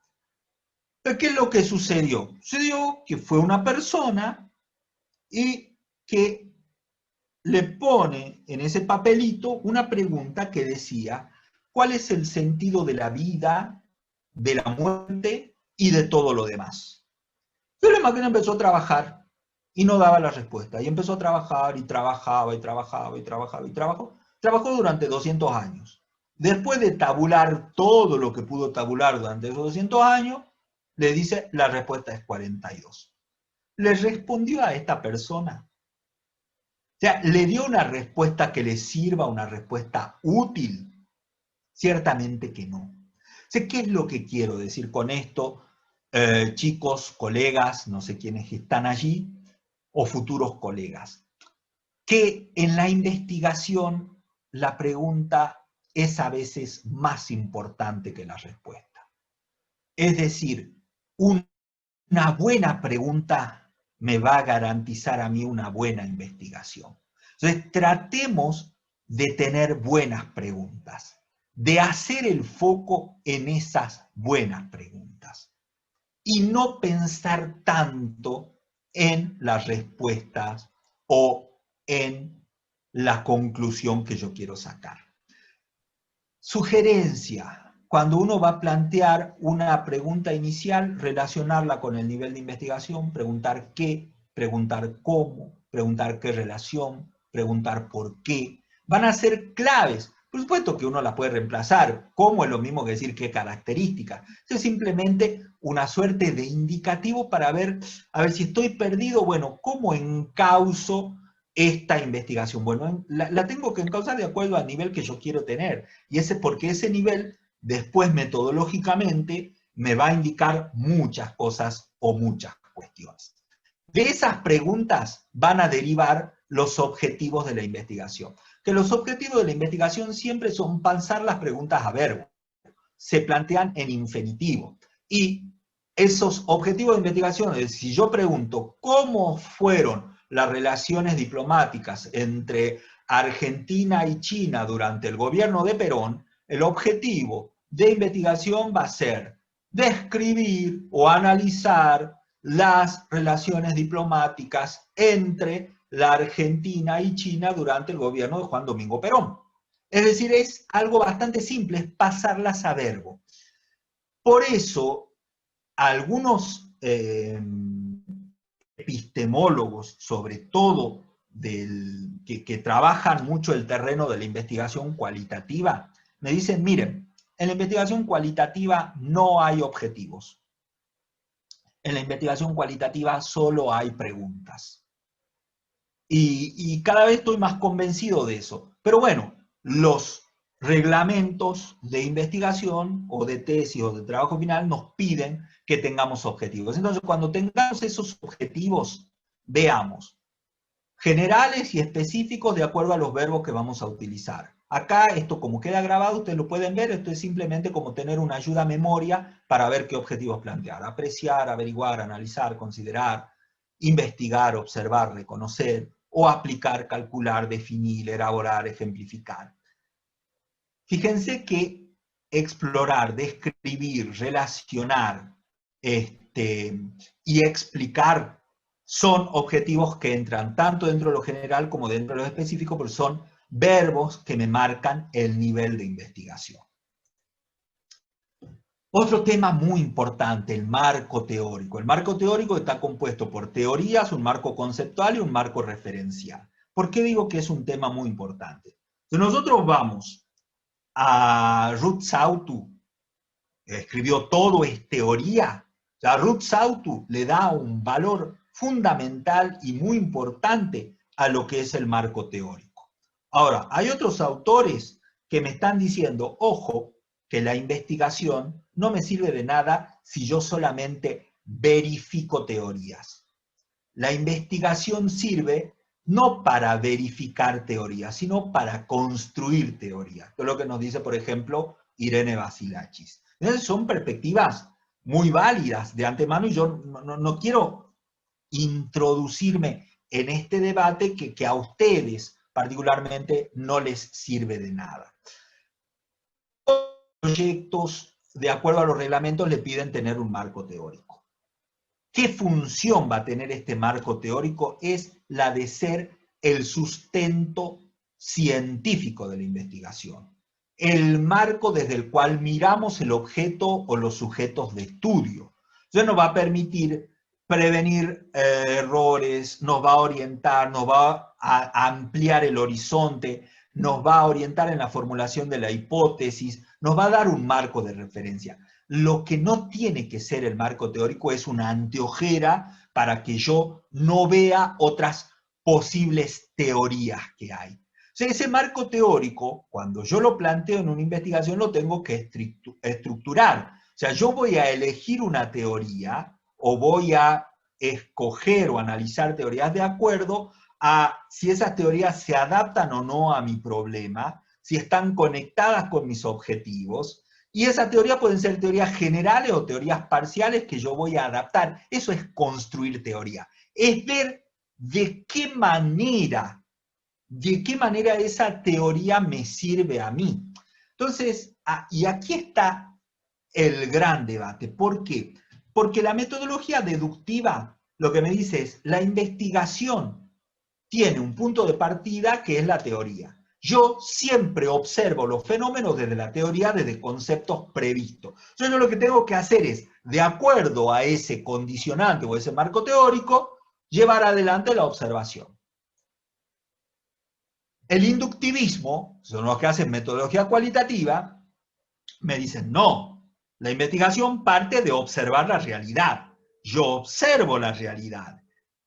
¿Qué es lo que sucedió? Sucedió que fue una persona y que le pone en ese papelito una pregunta que decía, ¿cuál es el sentido de la vida, de la muerte y de todo lo demás? Entonces la máquina empezó a trabajar y no daba la respuesta. Y empezó a trabajar y trabajaba y trabajaba y trabajaba y trabajó. Trabajó durante 200 años. Después de tabular todo lo que pudo tabular durante esos 200 años, le dice, la respuesta es 42. ¿Le respondió a esta persona? O sea, ¿le dio una respuesta que le sirva, una respuesta útil? Ciertamente que no. ¿Qué es lo que quiero decir con esto? Chicos, colegas, no sé quiénes están allí, o futuros colegas, que en la investigación la pregunta es a veces más importante que la respuesta. Es decir, una buena pregunta me va a garantizar a mí una buena investigación. Entonces, tratemos de tener buenas preguntas, de hacer el foco en esas buenas preguntas y no pensar tanto en las respuestas o en la conclusión que yo quiero sacar. Sugerencia: cuando uno va a plantear una pregunta inicial, relacionarla con el nivel de investigación, preguntar qué, preguntar cómo, preguntar qué relación, preguntar por qué, van a ser claves. Por supuesto que uno la puede reemplazar, cómo es lo mismo que decir qué característica. Es simplemente una suerte de indicativo para ver, a ver si estoy perdido, bueno, ¿cómo encauzo esta investigación? Bueno, la tengo que encauzar de acuerdo al nivel que yo quiero tener. Y porque ese nivel, después metodológicamente, me va a indicar muchas cosas o muchas cuestiones. De esas preguntas van a derivar los objetivos de la investigación. Que los objetivos de la investigación siempre son pasar las preguntas a verbo. Se plantean en infinitivo. Y esos objetivos de investigación, si yo pregunto cómo fueron las relaciones diplomáticas entre Argentina y China durante el gobierno de Perón, el objetivo de investigación va a ser describir o analizar las relaciones diplomáticas entre la Argentina y China durante el gobierno de Juan Domingo Perón. Es decir, es algo bastante simple, es pasarlas a verbo. Por eso, algunos epistemólogos, sobre todo que trabajan mucho el terreno de la investigación cualitativa, me dicen, miren, en la investigación cualitativa no hay objetivos. En la investigación cualitativa solo hay preguntas. Y cada vez estoy más convencido de eso. Pero bueno, los reglamentos de investigación o de tesis o de trabajo final nos piden que tengamos objetivos. Entonces, cuando tengamos esos objetivos, veamos generales y específicos de acuerdo a los verbos que vamos a utilizar. Acá esto como queda grabado, ustedes lo pueden ver, esto es simplemente como tener una ayuda a memoria para ver qué objetivos plantear. Apreciar, averiguar, analizar, considerar, investigar, observar, reconocer, o aplicar, calcular, definir, elaborar, ejemplificar. Fíjense que explorar, describir, relacionar y explicar son objetivos que entran tanto dentro de lo general como dentro de lo específico, pero son verbos que me marcan el nivel de investigación. Otro tema muy importante, el marco teórico. El marco teórico está compuesto por teorías, un marco conceptual y un marco referencial. ¿Por qué digo que es un tema muy importante? Si nosotros vamos a Ruth Sautu, que escribió Todo es teoría, o sea, Ruth Sautu le da un valor fundamental y muy importante a lo que es el marco teórico. Ahora, hay otros autores que me están diciendo, ojo, que la investigación no me sirve de nada si yo solamente verifico teorías. La investigación sirve no para verificar teorías, sino para construir teorías. Esto es lo que nos dice, por ejemplo, Irene Vasilakis. Entonces son perspectivas muy válidas de antemano y yo no quiero introducirme en este debate que a ustedes particularmente no les sirve de nada. Los proyectos, de acuerdo a los reglamentos, le piden tener un marco teórico. ¿Qué función va a tener este marco teórico? Es la de ser el sustento científico de la investigación. El marco desde el cual miramos el objeto o los sujetos de estudio. Eso nos va a permitir prevenir errores, nos va a orientar, nos va a ampliar el horizonte, nos va a orientar en la formulación de la hipótesis, nos va a dar un marco de referencia. Lo que no tiene que ser el marco teórico es una anteojera para que yo no vea otras posibles teorías que hay. O sea, ese marco teórico, cuando yo lo planteo en una investigación, lo tengo que estructurar. O sea, yo voy a elegir una teoría o voy a escoger o analizar teorías de acuerdo a si esas teorías se adaptan o no a mi problema, si están conectadas con mis objetivos. Y esa teoría pueden ser teorías generales o teorías parciales que yo voy a adaptar. Eso es construir teoría. Es ver de qué manera esa teoría me sirve a mí. Entonces, y aquí está el gran debate. ¿Por qué? Porque la metodología deductiva lo que me dice es, la investigación tiene un punto de partida que es la teoría. Yo siempre observo los fenómenos desde la teoría, desde conceptos previstos. Yo lo que tengo que hacer es, de acuerdo a ese condicionante o ese marco teórico, llevar adelante la observación. El inductivismo, son los que hacen metodología cualitativa, me dicen, no, la investigación parte de observar la realidad. Yo observo la realidad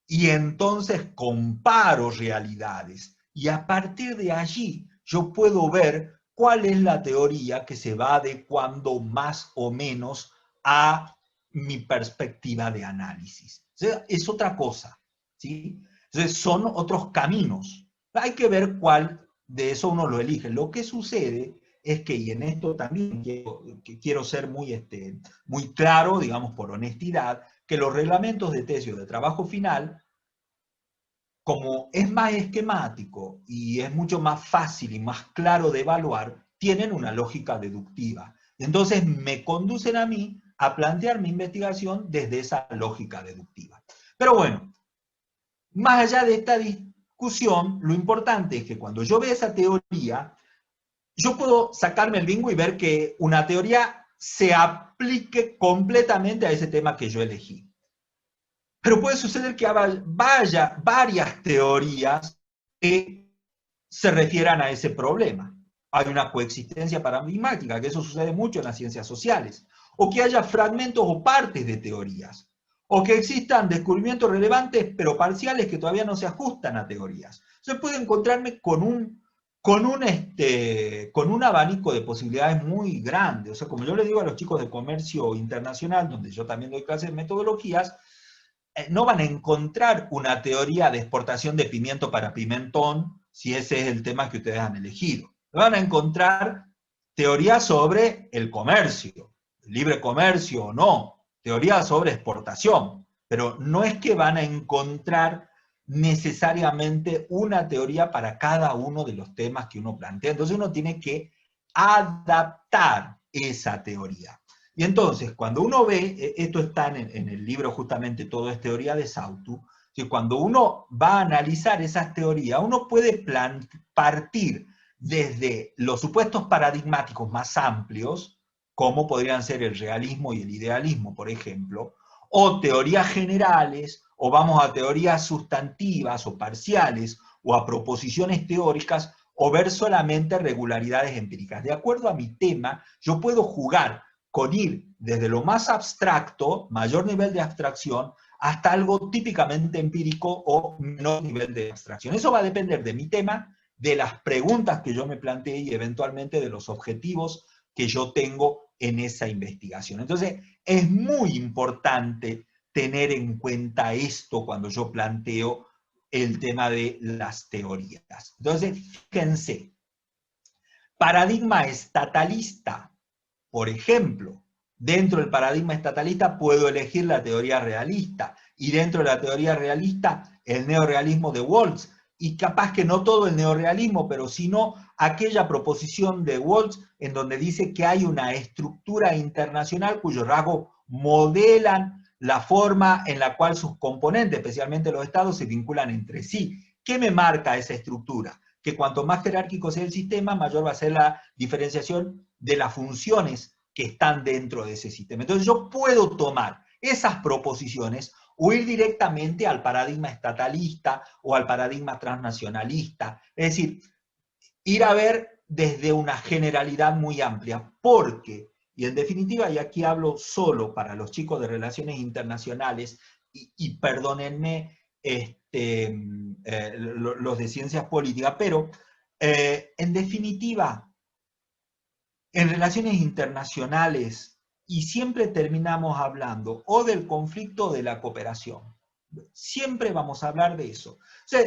y entonces comparo realidades. Y a partir de allí yo puedo ver cuál es la teoría que se va adecuando más o menos a mi perspectiva de análisis. O sea, es otra cosa, ¿sí? Entonces son otros caminos. Hay que ver cuál de eso uno lo elige. Lo que sucede es que, y en esto también quiero ser muy claro, digamos por honestidad, que los reglamentos de tesis o de trabajo final, como es más esquemático y es mucho más fácil y más claro de evaluar, tienen una lógica deductiva. Entonces me conducen a mí a plantear mi investigación desde esa lógica deductiva. Pero bueno, más allá de esta discusión, lo importante es que cuando yo veo esa teoría, yo puedo sacarme el bingo y ver que una teoría se aplique completamente a ese tema que yo elegí. Pero puede suceder que haya varias teorías que se refieran a ese problema. Hay una coexistencia paradigmática, que eso sucede mucho en las ciencias sociales. O que haya fragmentos o partes de teorías. O que existan descubrimientos relevantes pero parciales que todavía no se ajustan a teorías. Entonces puedo encontrarme con un abanico de posibilidades muy grande. O sea, como yo le digo a los chicos de comercio internacional, donde yo también doy clases de metodologías, no van a encontrar una teoría de exportación de pimiento para pimentón si ese es el tema que ustedes han elegido. van a encontrar teorías sobre el comercio, libre comercio o no, teorías sobre exportación, pero no es que van a encontrar necesariamente una teoría para cada uno de los temas que uno plantea. Entonces uno tiene que adaptar esa teoría. Y entonces, cuando uno ve, esto está en el libro justamente, Todo es teoría de Sautu, que cuando uno va a analizar esas teorías, uno puede partir desde los supuestos paradigmáticos más amplios, como podrían ser el realismo y el idealismo, por ejemplo, o teorías generales, o vamos a teorías sustantivas o parciales, o a proposiciones teóricas, o ver solamente regularidades empíricas. De acuerdo a mi tema, yo puedo jugar con ir desde lo más abstracto, mayor nivel de abstracción, hasta algo típicamente empírico o menor nivel de abstracción. Eso va a depender de mi tema, de las preguntas que yo me planteé y eventualmente de los objetivos que yo tengo en esa investigación. Entonces, es muy importante tener en cuenta esto cuando yo planteo el tema de las teorías. Entonces, fíjense, paradigma estatalista, por ejemplo, dentro del paradigma estatalista puedo elegir la teoría realista, y dentro de la teoría realista, el neorrealismo de Waltz, y capaz que no todo el neorrealismo, pero sino aquella proposición de Waltz en donde dice que hay una estructura internacional cuyos rasgos modelan la forma en la cual sus componentes, especialmente los estados, se vinculan entre sí. ¿Qué me marca esa estructura? Que cuanto más jerárquico sea el sistema, mayor va a ser la diferenciación de las funciones que están dentro de ese sistema. Entonces yo puedo tomar esas proposiciones o ir directamente al paradigma estatalista o al paradigma transnacionalista. Es decir, ir a ver desde una generalidad muy amplia, porque, y en definitiva, y aquí hablo solo para los chicos de relaciones internacionales, y perdónenme los de ciencias políticas, pero en definitiva, en relaciones internacionales, y siempre terminamos hablando o del conflicto o de la cooperación. Siempre vamos a hablar de eso. O sea,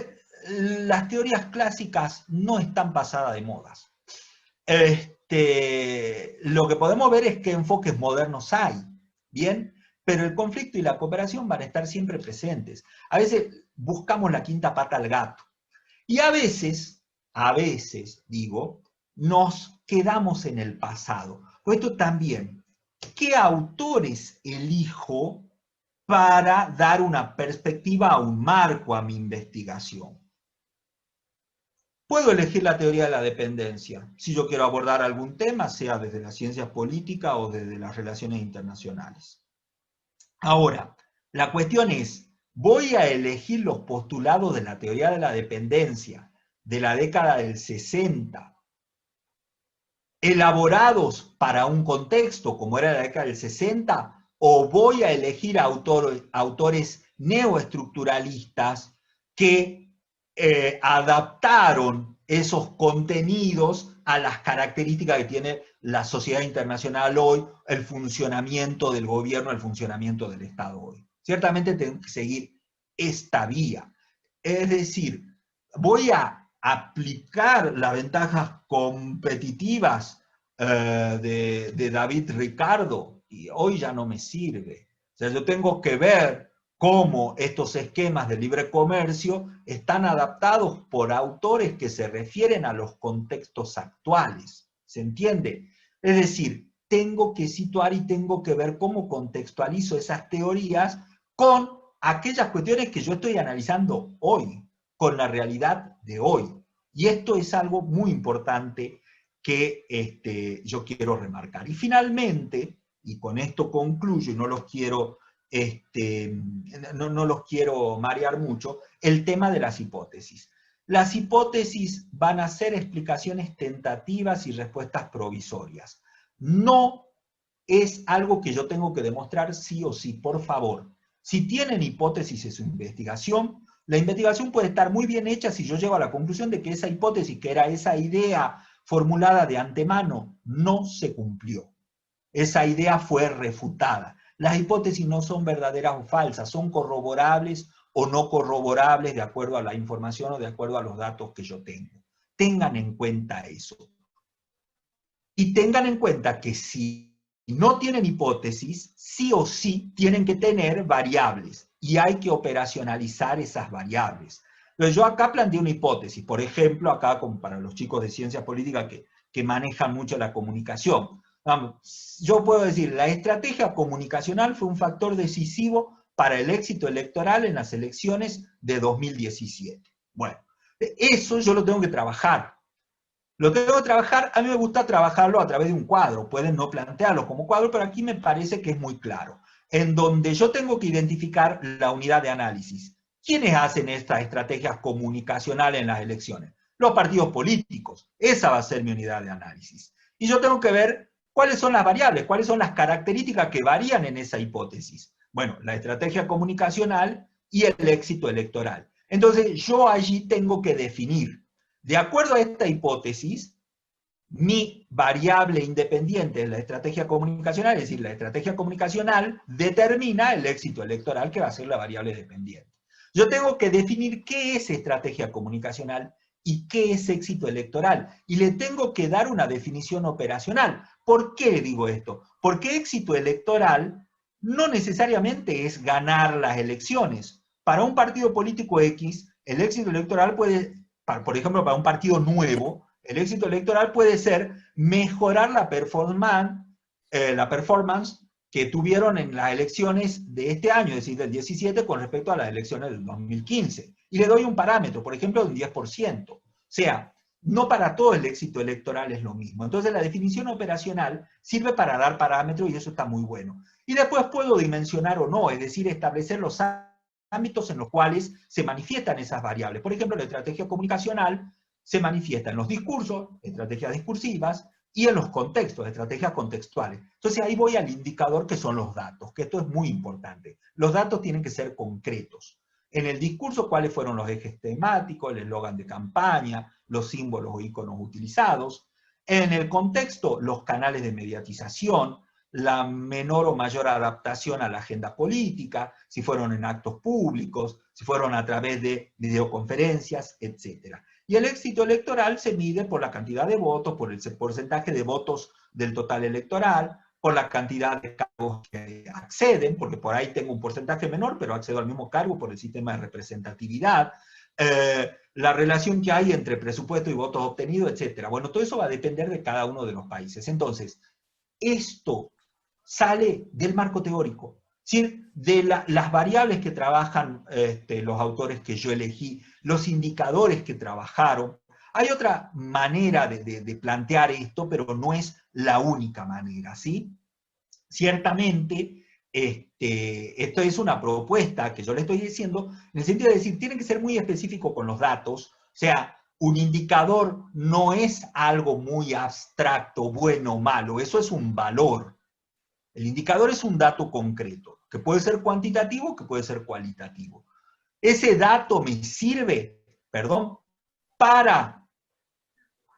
las teorías clásicas no están pasadas de modas. Lo que podemos ver es qué enfoques modernos hay, ¿bien? Pero el conflicto y la cooperación van a estar siempre presentes. A veces buscamos la quinta pata al gato. Y a veces, digo, nos quedamos en el pasado. Por esto también, ¿qué autores elijo para dar una perspectiva, un marco a mi investigación? Puedo elegir la teoría de la dependencia, si yo quiero abordar algún tema, sea desde las ciencias políticas o desde las relaciones internacionales. Ahora, la cuestión es, ¿voy a elegir los postulados de la teoría de la dependencia de la década del 60, elaborados para un contexto como era la década del 60, o voy a elegir autores neoestructuralistas que adaptaron esos contenidos a las características que tiene la sociedad internacional hoy, el funcionamiento del gobierno, el funcionamiento del Estado hoy? Ciertamente tengo que seguir esta vía. Es decir, voy a aplicar las ventajas competitivas de David Ricardo, y hoy ya no me sirve. O sea, yo tengo que ver cómo estos esquemas de libre comercio están adaptados por autores que se refieren a los contextos actuales. ¿Se entiende? Es decir, tengo que situar y tengo que ver cómo contextualizo esas teorías con aquellas cuestiones que yo estoy analizando hoy, con la realidad de hoy. Y esto es algo muy importante que yo quiero remarcar. Y finalmente, y con esto concluyo, y no los quiero no los quiero marear mucho, el tema de las hipótesis. Las hipótesis van a ser explicaciones tentativas y respuestas provisorias. No es algo que yo tengo que demostrar sí o sí, por favor. Si tienen hipótesis en su investigación, la investigación puede estar muy bien hecha si yo llego a la conclusión de que esa hipótesis, que era esa idea formulada de antemano, no se cumplió. Esa idea fue refutada. Las hipótesis no son verdaderas o falsas, son corroborables o no corroborables de acuerdo a la información o de acuerdo a los datos que yo tengo. Tengan en cuenta eso. Y tengan en cuenta que si no tienen hipótesis, sí o sí tienen que tener variables, y hay que operacionalizar esas variables. Entonces yo acá planteé una hipótesis, por ejemplo, acá como para los chicos de ciencia política que manejan mucho la comunicación. Vamos, yo puedo decir, la estrategia comunicacional fue un factor decisivo para el éxito electoral en las elecciones de 2017. Bueno, eso yo lo tengo que trabajar. Lo tengo que trabajar, a mí me gusta trabajarlo a través de un cuadro, pueden no plantearlo como cuadro, pero aquí me parece que es muy claro, en donde yo tengo que identificar la unidad de análisis. ¿Quiénes hacen estas estrategias comunicacionales en las elecciones? Los partidos políticos. Esa va a ser mi unidad de análisis. Y yo tengo que ver cuáles son las variables, cuáles son las características que varían en esa hipótesis. Bueno, la estrategia comunicacional y el éxito electoral. Entonces yo allí tengo que definir, de acuerdo a esta hipótesis, mi variable independiente en la estrategia comunicacional, es decir, la estrategia comunicacional determina el éxito electoral, que va a ser la variable dependiente. Yo tengo que definir qué es estrategia comunicacional y qué es éxito electoral, y le tengo que dar una definición operacional. ¿Por qué le digo esto? Porque éxito electoral no necesariamente es ganar las elecciones. Para un partido político X, el éxito electoral puede, por ejemplo, para un partido nuevo, el éxito electoral puede ser mejorar la performance que tuvieron en las elecciones de este año, es decir, del 17, con respecto a las elecciones del 2015. Y le doy un parámetro, por ejemplo, de un 10%. O sea, no para todo el éxito electoral es lo mismo. Entonces la definición operacional sirve para dar parámetros y eso está muy bueno. Y después puedo dimensionar o no, es decir, establecer los ámbitos en los cuales se manifiestan esas variables. Por ejemplo, la estrategia comunicacional se manifiesta en los discursos, estrategias discursivas, y en los contextos, estrategias contextuales. Entonces ahí voy al indicador que son los datos, que esto es muy importante. Los datos tienen que ser concretos. En el discurso, ¿cuáles fueron los ejes temáticos, el eslogan de campaña, los símbolos o iconos utilizados? En el contexto, los canales de mediatización, la menor o mayor adaptación a la agenda política, si fueron en actos públicos, si fueron a través de videoconferencias, etc. Y el éxito electoral se mide por la cantidad de votos, por el porcentaje de votos del total electoral, por la cantidad de cargos que acceden, porque por ahí tengo un porcentaje menor, pero accedo al mismo cargo por el sistema de representatividad, la relación que hay entre presupuesto y votos obtenidos, etc. Bueno, todo eso va a depender de cada uno de los países. Entonces, esto sale del marco teórico, ¿sí? De las variables que trabajan los autores que yo elegí, los indicadores que trabajaron. Hay otra manera de plantear esto, pero no es la única manera, ¿sí? Ciertamente, esto es una propuesta que yo le estoy diciendo, en el sentido de decir, tiene que ser muy específico con los datos, o sea, un indicador no es algo muy abstracto, bueno o malo, eso es un valor. El indicador es un dato concreto, que puede ser cuantitativo, que puede ser cualitativo. Ese dato me sirve, para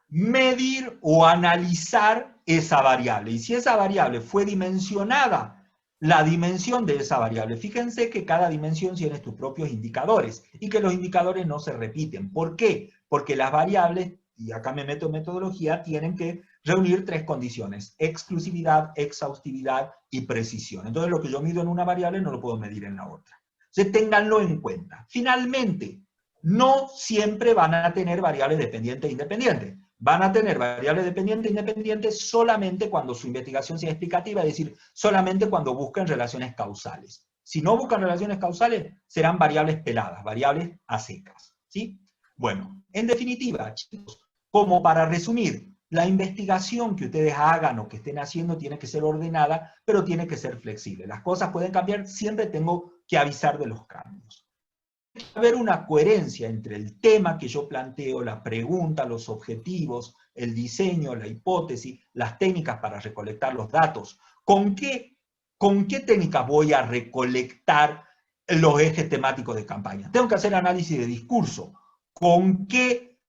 medir o analizar esa variable. Y si esa variable fue dimensionada, la dimensión de esa variable. Fíjense que cada dimensión tiene tus propios indicadores y que los indicadores no se repiten. ¿Por qué? Porque las variables, y acá me meto en metodología, tienen que reunir tres condiciones: exclusividad, exhaustividad y precisión. Entonces lo que yo mido en una variable no lo puedo medir en la otra. Entonces ténganlo en cuenta. Finalmente, no siempre van a tener variables dependientes e independientes. Van a tener variables dependientes e independientes solamente cuando su investigación sea explicativa, es decir, solamente cuando busquen relaciones causales. Si no buscan relaciones causales, serán variables peladas, variables a secas, ¿sí? Bueno, en definitiva, chicos, como para resumir, la investigación que ustedes hagan o que estén haciendo tiene que ser ordenada, pero tiene que ser flexible. Las cosas pueden cambiar, siempre tengo que avisar de los cambios. Tiene que haber una coherencia entre el tema que yo planteo, la pregunta, los objetivos, el diseño, la hipótesis, las técnicas para recolectar los datos. ¿Con qué técnicas voy a recolectar los ejes temáticos de campaña? Tengo que hacer análisis de discurso. ¿Con qué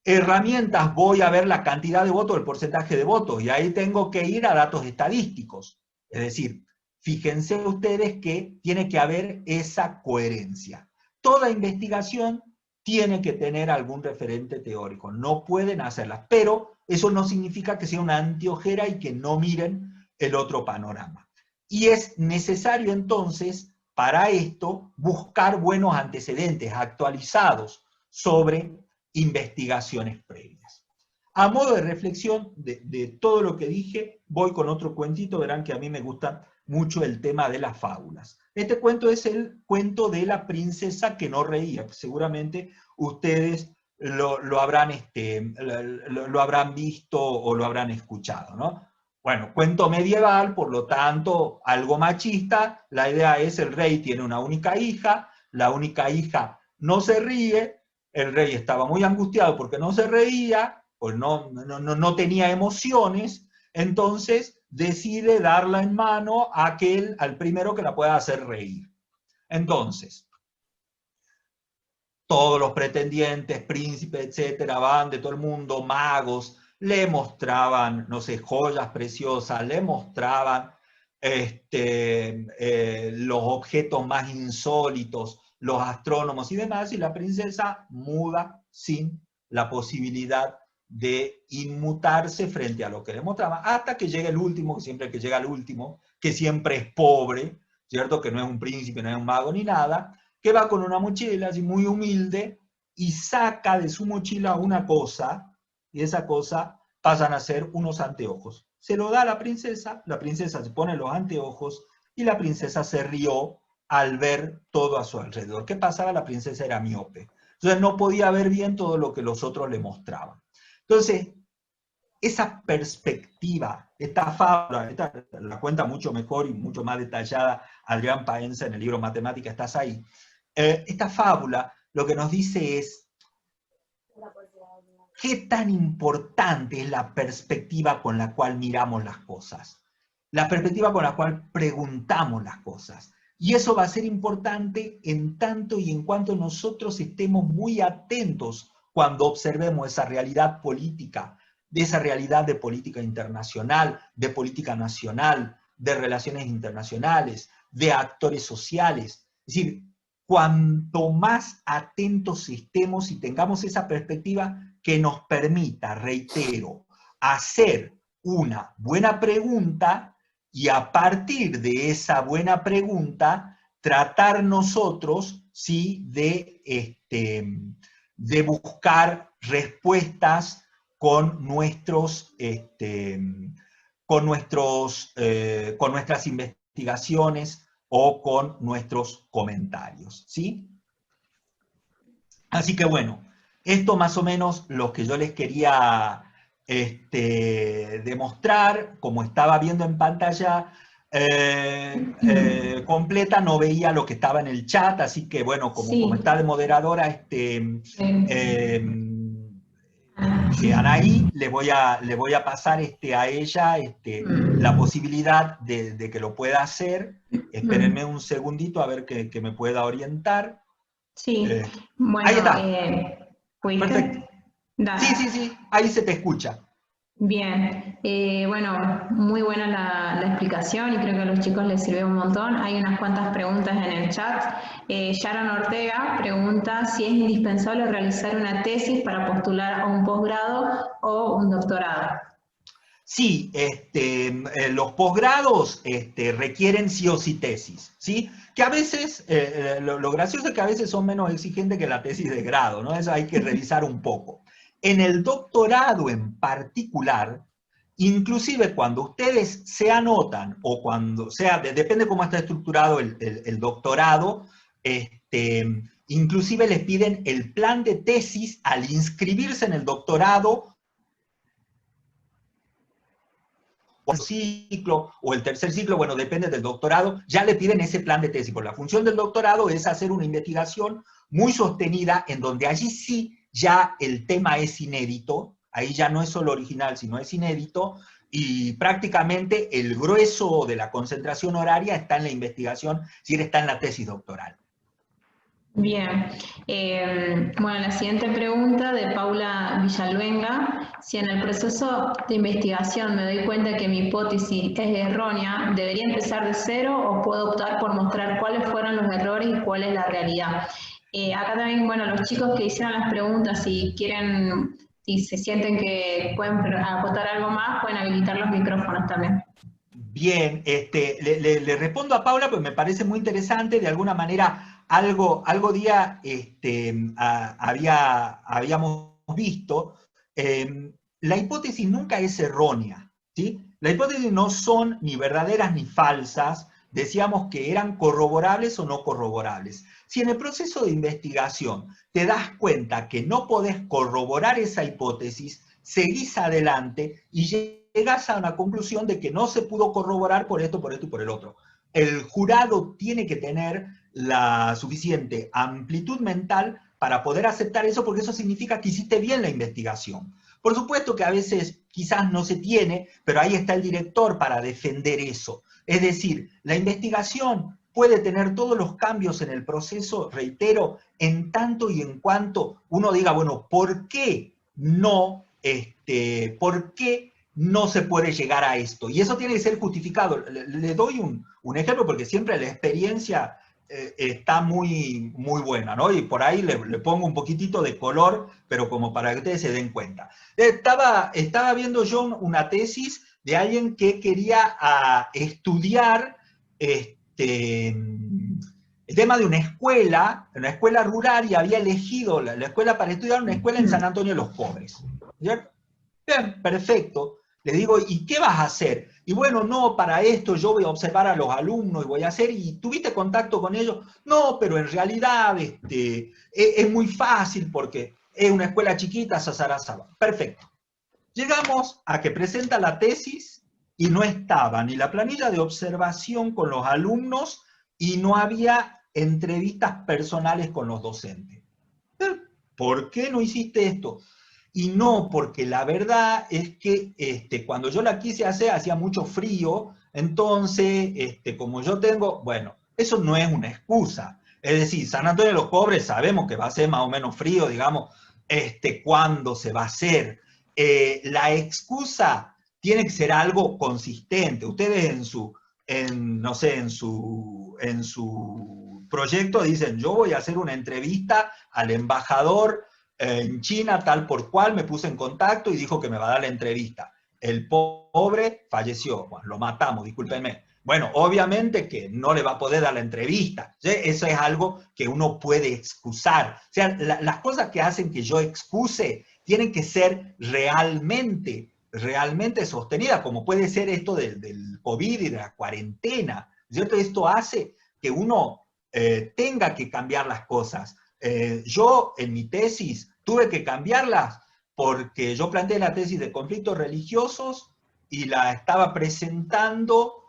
herramientas voy a ver la cantidad de votos, el porcentaje de votos? Y ahí tengo que ir a datos estadísticos. Es decir, fíjense ustedes que tiene que haber esa coherencia. Toda investigación tiene que tener algún referente teórico, no pueden hacerlas, pero eso no significa que sea una antiojera y que no miren el otro panorama. Y es necesario entonces, para esto, buscar buenos antecedentes actualizados sobre investigaciones previas. A modo de reflexión de todo lo que dije, voy con otro cuentito. Verán que a mí me gusta mucho el tema de las fábulas. Este cuento es el cuento de la princesa que no reía. Seguramente ustedes lo habrán visto o lo habrán escuchado, ¿no? Bueno, cuento medieval, por lo tanto, algo machista. La idea es: el rey tiene una única hija, la única hija no se ríe, el rey estaba muy angustiado porque no se reía, pues no tenía emociones, entonces decide darla en mano a al primero que la pueda hacer reír. Entonces, todos los pretendientes, príncipes, etcétera, van de todo el mundo, magos, le mostraban, no sé, joyas preciosas, le mostraban los objetos más insólitos, los astrónomos y demás, y la princesa muda, sin la posibilidad de inmutarse frente a lo que le mostraban, hasta que llega el último, siempre que llega el último, que siempre es pobre, ¿cierto? Que no es un príncipe, no es un mago ni nada, que va con una mochila así muy humilde y saca de su mochila una cosa, y esa cosa pasan a ser unos anteojos. Se lo da a la princesa se pone los anteojos y la princesa se rió al ver todo a su alrededor. ¿Qué pasaba? La princesa era miope. Entonces no podía ver bien todo lo que los otros le mostraban. Entonces, esa perspectiva, esta fábula, la cuenta mucho mejor y mucho más detallada Adrián Paenza en el libro Matemática, estás ahí. Esta fábula lo que nos dice es qué tan importante es la perspectiva con la cual miramos las cosas, la perspectiva con la cual preguntamos las cosas. Y eso va a ser importante en tanto y en cuanto nosotros estemos muy atentos cuando observemos esa realidad política, de esa realidad de política internacional, de política nacional, de relaciones internacionales, de actores sociales. Es decir, cuanto más atentos estemos y tengamos esa perspectiva que nos permita, reitero, hacer una buena pregunta y a partir de esa buena pregunta tratar nosotros, ¿sí?, de buscar respuestas con nuestras investigaciones o con nuestros comentarios, ¿sí? Así que bueno, esto más o menos lo que yo les quería demostrar. Como estaba viendo en pantalla completa, no veía lo que estaba en el chat, así que bueno, como está de moderadora Anaí, le voy a pasar a ella la posibilidad de que lo pueda hacer. Espérenme un segundito a ver que me pueda orientar. Sí, bueno, ahí está. ¿pudiste? Perfecto. Dale. Sí, ahí se te escucha. Bien, bueno, muy buena la explicación y creo que a los chicos les sirvió un montón. Hay unas cuantas preguntas en el chat. Sharon Ortega pregunta si es indispensable realizar una tesis para postular a un posgrado o un doctorado. Sí, los posgrados requieren sí o sí tesis, ¿sí? Que a veces, lo gracioso es que a veces son menos exigentes que la tesis de grado, ¿no? Eso hay que revisar un poco. En el doctorado en particular, inclusive cuando ustedes se anotan, o cuando sea, depende cómo está estructurado el doctorado, inclusive les piden el plan de tesis al inscribirse en el doctorado, o el ciclo, o el tercer ciclo, bueno, depende del doctorado, ya le piden ese plan de tesis. Porque la función del doctorado es hacer una investigación muy sostenida, en donde allí sí ya el tema es inédito, ahí ya no es solo original, sino es inédito, y prácticamente el grueso de la concentración horaria está en la investigación, si está en la tesis doctoral. Bien, bueno, la siguiente pregunta de Paula Villaluenga: si en el proceso de investigación me doy cuenta que mi hipótesis es errónea, ¿debería empezar de cero o puedo optar por mostrar cuáles fueron los errores y cuál es la realidad? Acá también, bueno, los chicos que hicieron las preguntas, si quieren si se sienten que pueden acotar algo más, pueden habilitar los micrófonos también. Bien, le respondo a Paula porque me parece muy interesante, de alguna manera algo día habíamos visto, la hipótesis nunca es errónea, ¿sí? Las hipótesis no son ni verdaderas ni falsas, decíamos que eran corroborables o no corroborables. Si en el proceso de investigación te das cuenta que no podés corroborar esa hipótesis, seguís adelante y llegas a una conclusión de que no se pudo corroborar por esto, por esto y por el otro. El jurado tiene que tener la suficiente amplitud mental para poder aceptar eso, porque eso significa que hiciste bien la investigación. Por supuesto que a veces quizás no se tiene, pero ahí está el director para defender eso. Es decir, la investigación puede tener todos los cambios en el proceso, reitero, en tanto y en cuanto uno diga, bueno, ¿por qué no se puede llegar a esto? Y eso tiene que ser justificado. Le doy un ejemplo porque siempre la experiencia está muy, muy buena, ¿no? Y por ahí le pongo un poquitito de color, pero como para que ustedes se den cuenta. Estaba viendo yo una tesis de alguien que quería estudiar el tema de una escuela rural, y había elegido la escuela para estudiar una escuela en San Antonio de los Pobres. ¿Cierto? Bien, perfecto. Le digo, ¿y qué vas a hacer? Y bueno, no, para esto yo voy a observar a los alumnos y voy a hacer, ¿y tuviste contacto con ellos? No, pero en realidad es muy fácil porque es una escuela chiquita, sasarasaba. Perfecto. Llegamos a que presenta la tesis y no estaba ni la planilla de observación con los alumnos y no había entrevistas personales con los docentes. ¿Por qué no hiciste esto? Y no, porque la verdad es que cuando yo la quise hacer hacía mucho frío, entonces, como yo tengo, bueno, eso no es una excusa. Es decir, San Antonio de los Pobres sabemos que va a ser más o menos frío, digamos, cuándo se va a hacer. La excusa tiene que ser algo consistente. Ustedes en su proyecto dicen, yo voy a hacer una entrevista al embajador en China, tal por cual, me puse en contacto y dijo que me va a dar la entrevista. El pobre falleció, bueno, lo matamos, discúlpenme. Bueno, obviamente que no le va a poder dar la entrevista. ¿Sí? Eso es algo que uno puede excusar. O sea, las cosas que hacen que yo excuse tienen que ser realmente sostenidas, como puede ser esto del COVID y de la cuarentena. ¿Cierto? Esto hace que uno tenga que cambiar las cosas. Yo en mi tesis tuve que cambiarlas porque yo planteé la tesis de conflictos religiosos y la estaba presentando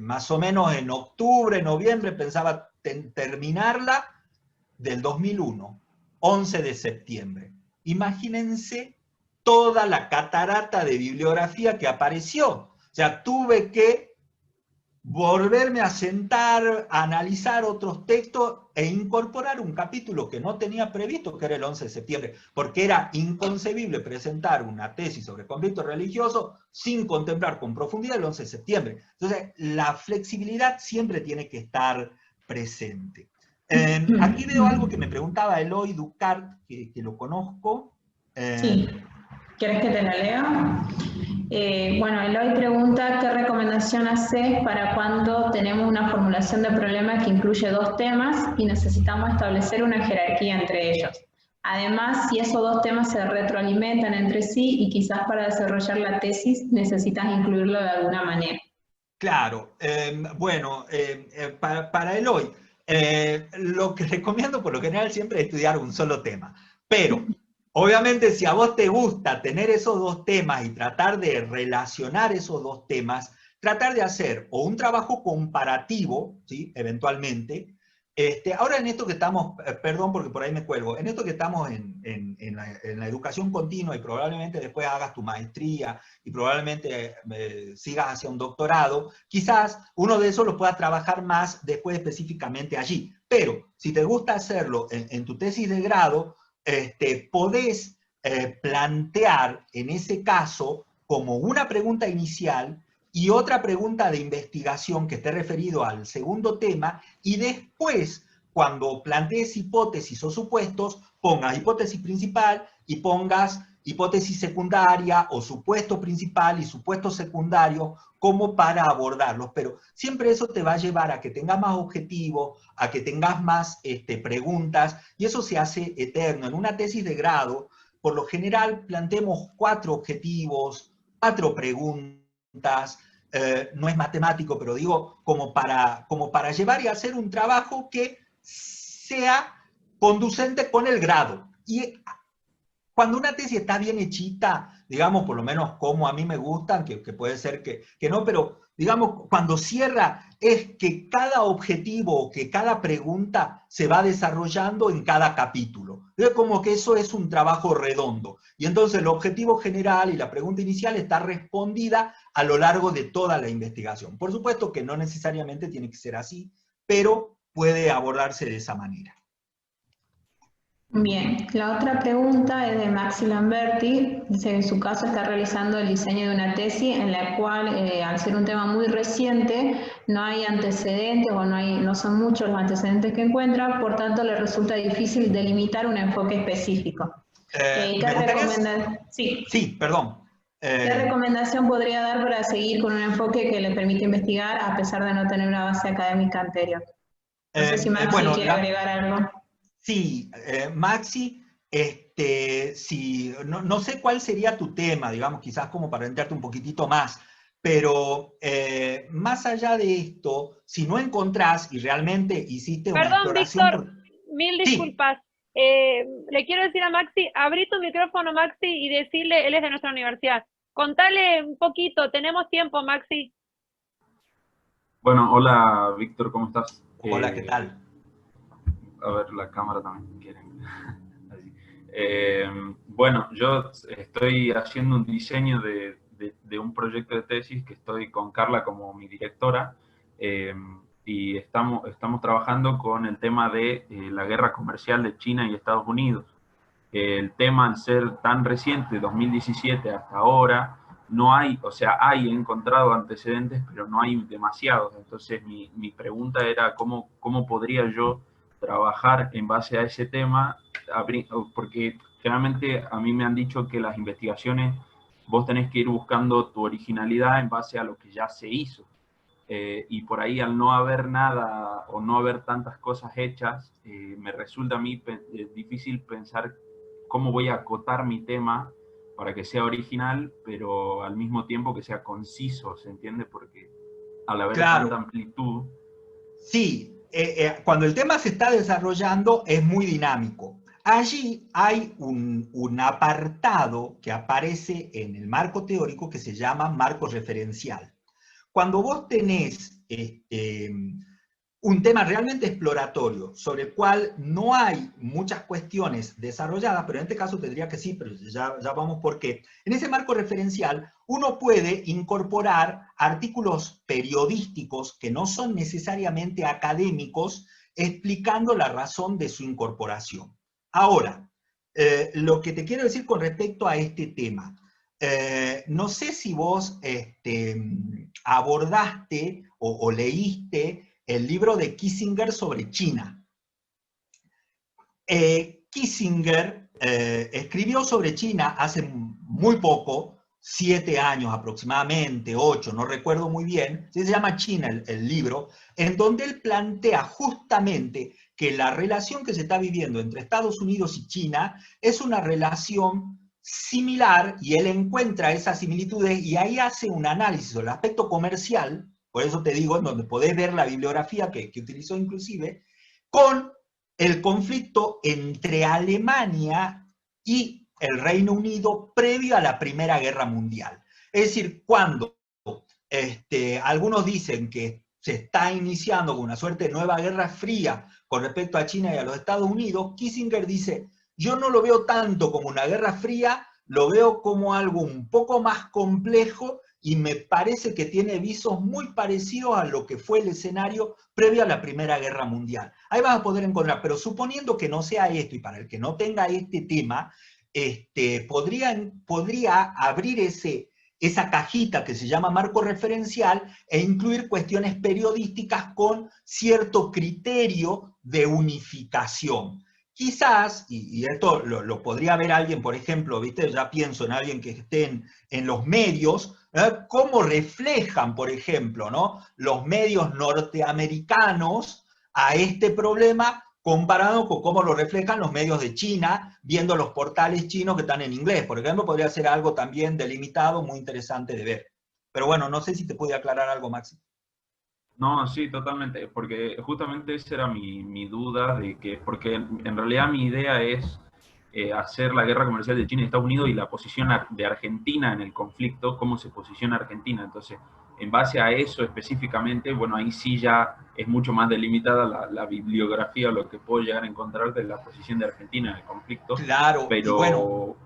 más o menos en octubre, noviembre, pensaba terminarla del 2001, 11 de septiembre. Imagínense toda la catarata de bibliografía que apareció. O sea, tuve que volverme a sentar, a analizar otros textos e incorporar un capítulo que no tenía previsto, que era el 11 de septiembre, porque era inconcebible presentar una tesis sobre conflicto religioso sin contemplar con profundidad el 11 de septiembre. Entonces, la flexibilidad siempre tiene que estar presente. Aquí veo algo que me preguntaba Eloy Ducart, que lo conozco. Sí. ¿Quieres que te la lea? Bueno, Eloy pregunta qué recomendación haces para cuando tenemos una formulación de problema que incluye dos temas y necesitamos establecer una jerarquía entre ellos. Además, si esos dos temas se retroalimentan entre sí y quizás para desarrollar la tesis necesitas incluirlo de alguna manera. Claro, bueno, para Eloy, lo que recomiendo por lo general siempre es estudiar un solo tema, pero obviamente si a vos te gusta tener esos dos temas y tratar de relacionar esos dos temas, tratar de hacer o un trabajo comparativo, ¿sí? Eventualmente. Ahora en esto que estamos, perdón porque por ahí me cuelgo, en esto que estamos en la educación continua y probablemente después hagas tu maestría y probablemente sigas hacia un doctorado, quizás uno de esos lo puedas trabajar más después específicamente allí. Pero si te gusta hacerlo en tu tesis de grado, podés plantear en ese caso como una pregunta inicial y otra pregunta de investigación que esté referido al segundo tema, y después cuando plantees hipótesis o supuestos, pongas hipótesis principal y pongas hipótesis secundaria o supuesto principal y supuesto secundario como para abordarlos, pero siempre eso te va a llevar a que tengas más objetivos, a que tengas más preguntas, y eso se hace eterno. En una tesis de grado, por lo general, planteemos 4 objetivos, 4 preguntas, no es matemático, pero digo, como para llevar y hacer un trabajo que sea conducente con el grado. Y cuando una tesis está bien hechita, digamos, por lo menos como a mí me gustan, que puede ser que no, pero digamos, cuando cierra, es que cada objetivo, que cada pregunta se va desarrollando en cada capítulo. Es como que eso es un trabajo redondo. Y entonces el objetivo general y la pregunta inicial está respondida a lo largo de toda la investigación. Por supuesto que no necesariamente tiene que ser así, pero puede abordarse de esa manera. Bien, la otra pregunta es de Maxi Lamberti. Dice que en su caso está realizando el diseño de una tesis en la cual, al ser un tema muy reciente, no hay antecedentes o no son muchos los antecedentes que encuentra, por tanto le resulta difícil delimitar un enfoque específico. Sí, perdón. ¿Qué recomendación podría dar para seguir con un enfoque que le permite investigar a pesar de no tener una base académica anterior? No sé si Maxi quiere agregar algo. Sí, Maxi, no sé cuál sería tu tema, digamos, quizás como para entrarte un poquitito más, pero más allá de esto, si no encontrás y realmente hiciste una exploración... Víctor, mil disculpas. Le quiero decir a Maxi, abrí tu micrófono, Maxi, y decirle, él es de nuestra universidad. Contale un poquito, tenemos tiempo, Maxi. Bueno, hola, Víctor, ¿cómo estás? Hola, ¿qué tal? A ver, la cámara también quieren. Bueno, yo estoy haciendo un diseño de un proyecto de tesis que estoy con Carla como mi directora, y estamos trabajando con el tema de la guerra comercial de China y Estados Unidos. El tema, al ser tan reciente, 2017 hasta ahora, no hay, o sea, he encontrado antecedentes, pero no hay demasiados. Entonces mi pregunta era cómo podría yo trabajar en base a ese tema, porque generalmente a mí me han dicho que las investigaciones vos tenés que ir buscando tu originalidad en base a lo que ya se hizo. Y por ahí, al no haber nada o no haber tantas cosas hechas, me resulta a mí difícil pensar cómo voy a acotar mi tema para que sea original, pero al mismo tiempo que sea conciso, ¿se entiende? Porque al haber tanta amplitud... Sí, cuando el tema se está desarrollando es muy dinámico. Allí hay un apartado que aparece en el marco teórico que se llama marco referencial. Cuando vos tenés un tema realmente exploratorio, sobre el cual no hay muchas cuestiones desarrolladas, pero en este caso tendría que sí, pero ya vamos por qué. En ese marco referencial, uno puede incorporar artículos periodísticos que no son necesariamente académicos, explicando la razón de su incorporación. Ahora, lo que te quiero decir con respecto a este tema, no sé si vos abordaste o leíste el libro de Kissinger sobre China. Kissinger escribió sobre China hace muy poco, 7 años aproximadamente, 8, no recuerdo muy bien, se llama China el libro, en donde él plantea justamente que la relación que se está viviendo entre Estados Unidos y China es una relación similar, y él encuentra esas similitudes y ahí hace un análisis del aspecto comercial, por eso te digo, en donde podés ver la bibliografía que utilizó inclusive, con el conflicto entre Alemania y el Reino Unido previo a la Primera Guerra Mundial. Es decir, cuando algunos dicen que se está iniciando con una suerte de nueva guerra fría con respecto a China y a los Estados Unidos, Kissinger dice, yo no lo veo tanto como una guerra fría, lo veo como algo un poco más complejo, y me parece que tiene visos muy parecidos a lo que fue el escenario previo a la Primera Guerra Mundial. Ahí vas a poder encontrar, pero suponiendo que no sea esto, y para el que no tenga este tema, podría abrir esa cajita que se llama marco referencial e incluir cuestiones periodísticas con cierto criterio de unificación. Quizás, y esto lo podría ver alguien, por ejemplo, ¿viste? Ya pienso en alguien que esté en los medios, cómo reflejan, por ejemplo, ¿no?, los medios norteamericanos a este problema comparado con cómo lo reflejan los medios de China, viendo los portales chinos que están en inglés. Por ejemplo, podría ser algo también delimitado, muy interesante de ver. Pero bueno, no sé si te puede aclarar algo, Maxi. No, sí, totalmente, porque justamente esa era mi duda, porque en realidad mi idea es hacer la guerra comercial de China y Estados Unidos y la posición de Argentina en el conflicto, cómo se posiciona Argentina. Entonces, en base a eso específicamente, bueno, ahí sí ya es mucho más delimitada la bibliografía o lo que puedo llegar a encontrar de la posición de Argentina en el conflicto. Claro, pero y bueno,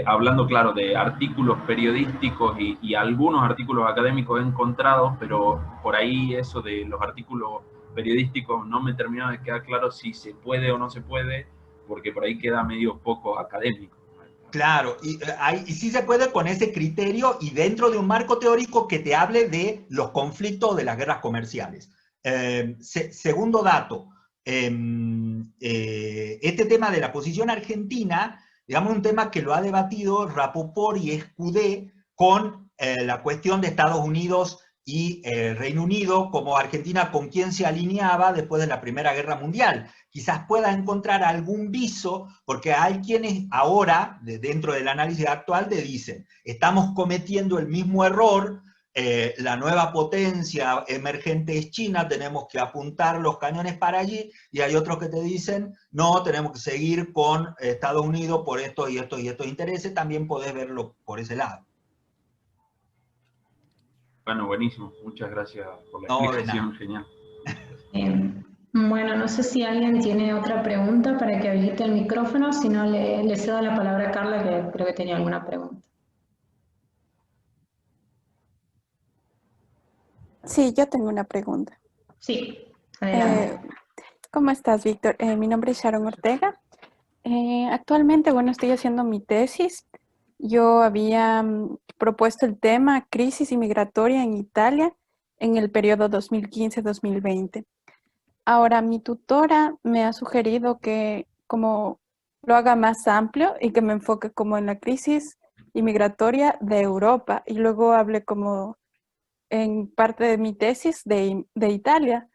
hablando, claro, de artículos periodísticos y algunos artículos académicos encontrados, pero por ahí eso de los artículos periodísticos no me termina de quedar claro si se puede o no se puede, porque por ahí queda medio poco académico. claro, y sí se puede con ese criterio y dentro de un marco teórico que te hable de los conflictos de las guerras comerciales. Segundo dato, este tema de la posición argentina, digamos, un tema que lo ha debatido Rapoport y Escudé con la cuestión de Estados Unidos y Reino Unido, como Argentina con quién se alineaba después de la Primera Guerra Mundial. Quizás pueda encontrar algún viso, porque hay quienes ahora, dentro del análisis actual, te dicen, estamos cometiendo el mismo error, la nueva potencia emergente es China, tenemos que apuntar los cañones para allí, y hay otros que te dicen, no, tenemos que seguir con Estados Unidos por estos y estos y estos intereses, también podés verlo por ese lado. Bueno, buenísimo, muchas gracias por la No, explicación, genial. Bueno, no sé si alguien tiene otra pregunta para que habilite el micrófono, si no le cedo la palabra a Carla, que creo que tenía alguna pregunta. Sí, yo tengo una pregunta. Sí, adelante. ¿Cómo estás, Víctor? Mi nombre es Sharon Ortega. Actualmente, bueno, estoy haciendo mi tesis. Yo había propuesto el tema crisis inmigratoria en Italia en el periodo 2015-2020. Ahora, mi tutora me ha sugerido que como lo haga más amplio y que me enfoque como en la crisis inmigratoria de Europa y luego hable como en parte de mi tesis de Italia,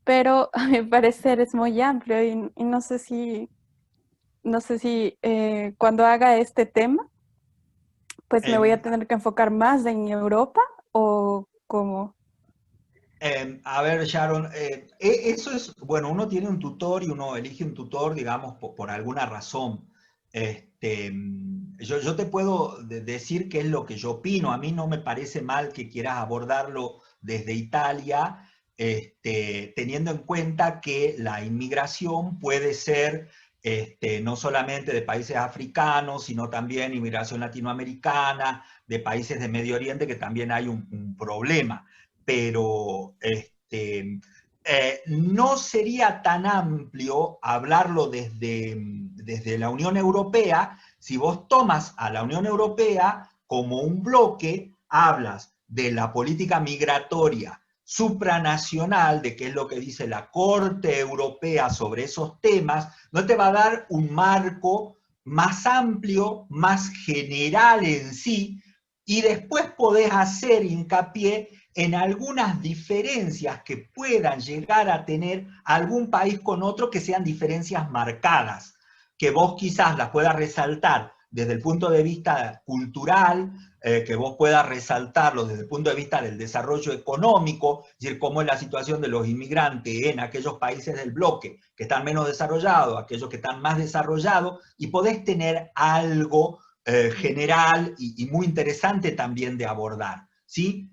pero a mi parecer es muy amplio y no sé si cuando haga este tema, pues me voy a tener que enfocar más en Europa o cómo. A ver, Sharon, eso es, bueno, uno tiene un tutor y uno elige un tutor, digamos, por alguna razón. Yo te puedo decir qué es lo que yo opino. A mí no me parece mal que quieras abordarlo desde Italia, teniendo en cuenta que la inmigración puede ser no solamente de países africanos, sino también inmigración latinoamericana, de países de Medio Oriente, que también hay un problema. Pero no sería tan amplio hablarlo desde la Unión Europea. Si vos tomas a la Unión Europea como un bloque, hablas de la política migratoria supranacional, de qué es lo que dice la Corte Europea sobre esos temas, no te va a dar un marco más amplio, más general en sí, y después podés hacer hincapié en algunas diferencias que puedan llegar a tener algún país con otro, que sean diferencias marcadas, que vos quizás las puedas resaltar desde el punto de vista cultural, que vos puedas resaltarlo desde el punto de vista del desarrollo económico, es decir, cómo es la situación de los inmigrantes en aquellos países del bloque que están menos desarrollados, aquellos que están más desarrollados, y podés tener algo general y muy interesante también de abordar, ¿sí?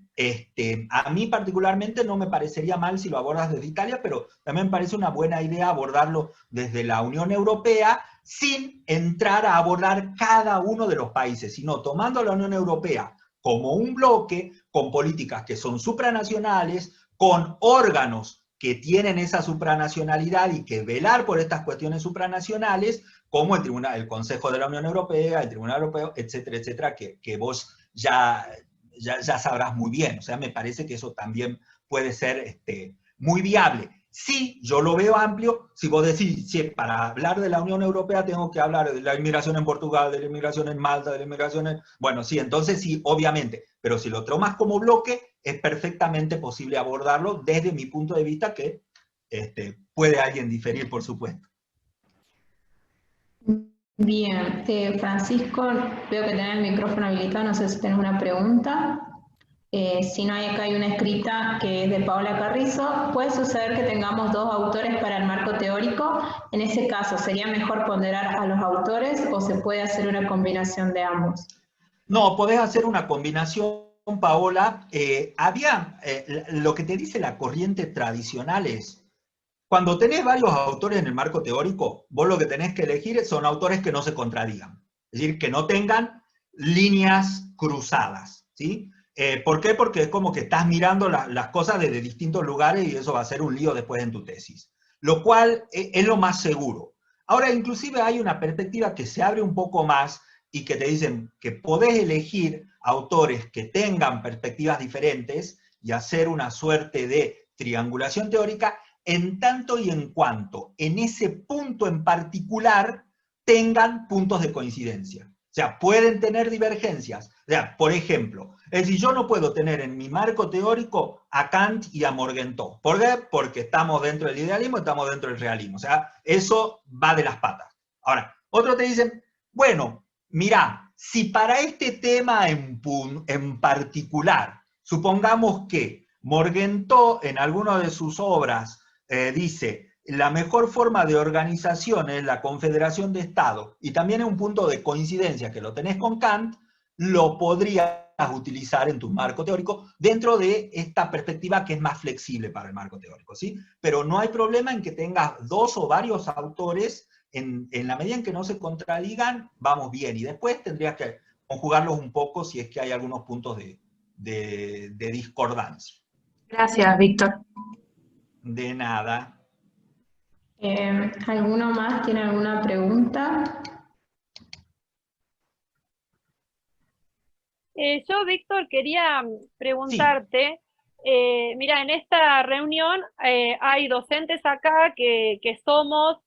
A mí particularmente no me parecería mal si lo abordas desde Italia, pero también me parece una buena idea abordarlo desde la Unión Europea, sin entrar a abordar cada uno de los países, sino tomando a la Unión Europea como un bloque, con políticas que son supranacionales, con órganos que tienen esa supranacionalidad y que velar por estas cuestiones supranacionales, como el Consejo de la Unión Europea, el Tribunal Europeo, etcétera, etcétera, que vos ya sabrás muy bien. O sea, me parece que eso también puede ser muy viable. Sí, yo lo veo amplio. Si vos decís, sí, para hablar de la Unión Europea tengo que hablar de la inmigración en Portugal, de la inmigración en Malta, de la inmigración en... Bueno, sí, entonces sí, obviamente. Pero si lo tomas como bloque, es perfectamente posible abordarlo desde mi punto de vista, que puede alguien diferir, por supuesto. Bien, Francisco, veo que tenés el micrófono habilitado, no sé si tenés una pregunta. Si no, acá hay una escrita que es de Paola Carrizo. ¿Puede suceder que tengamos dos autores para el marco teórico? En ese caso, ¿sería mejor ponderar a los autores o se puede hacer una combinación de ambos? No, podés hacer una combinación, Paola. Lo que te dice la corriente tradicional es, cuando tenés varios autores en el marco teórico, vos lo que tenés que elegir son autores que no se contradigan. Es decir, que no tengan líneas cruzadas, ¿sí? ¿Por qué? Porque es como que estás mirando las cosas desde distintos lugares y eso va a ser un lío después en tu tesis. Lo cual es lo más seguro. Ahora, inclusive hay una perspectiva que se abre un poco más y que te dicen que podés elegir autores que tengan perspectivas diferentes y hacer una suerte de triangulación teórica en tanto y en cuanto en ese punto en particular tengan puntos de coincidencia. O sea, pueden tener divergencias. O sea, por ejemplo, es decir, yo no puedo tener en mi marco teórico a Kant y a Morgenthau. ¿Por qué? Porque estamos dentro del idealismo, estamos dentro del realismo. O sea, eso va de las patas. Ahora, otros te dicen, bueno, mirá, si para este tema en particular, supongamos que Morgenthau en alguna de sus obras dice, la mejor forma de organización es la confederación de Estados, y también es un punto de coincidencia que lo tenés con Kant, lo podrías utilizar en tu marco teórico dentro de esta perspectiva que es más flexible para el marco teórico, ¿sí? Pero no hay problema en que tengas dos o varios autores, en la medida en que no se contradigan, vamos bien, y después tendrías que conjugarlos un poco si es que hay algunos puntos de discordancia. Gracias, Víctor. De nada. ¿Alguno más tiene alguna pregunta? Yo, Víctor, quería preguntarte, mira, en esta reunión hay docentes acá que somos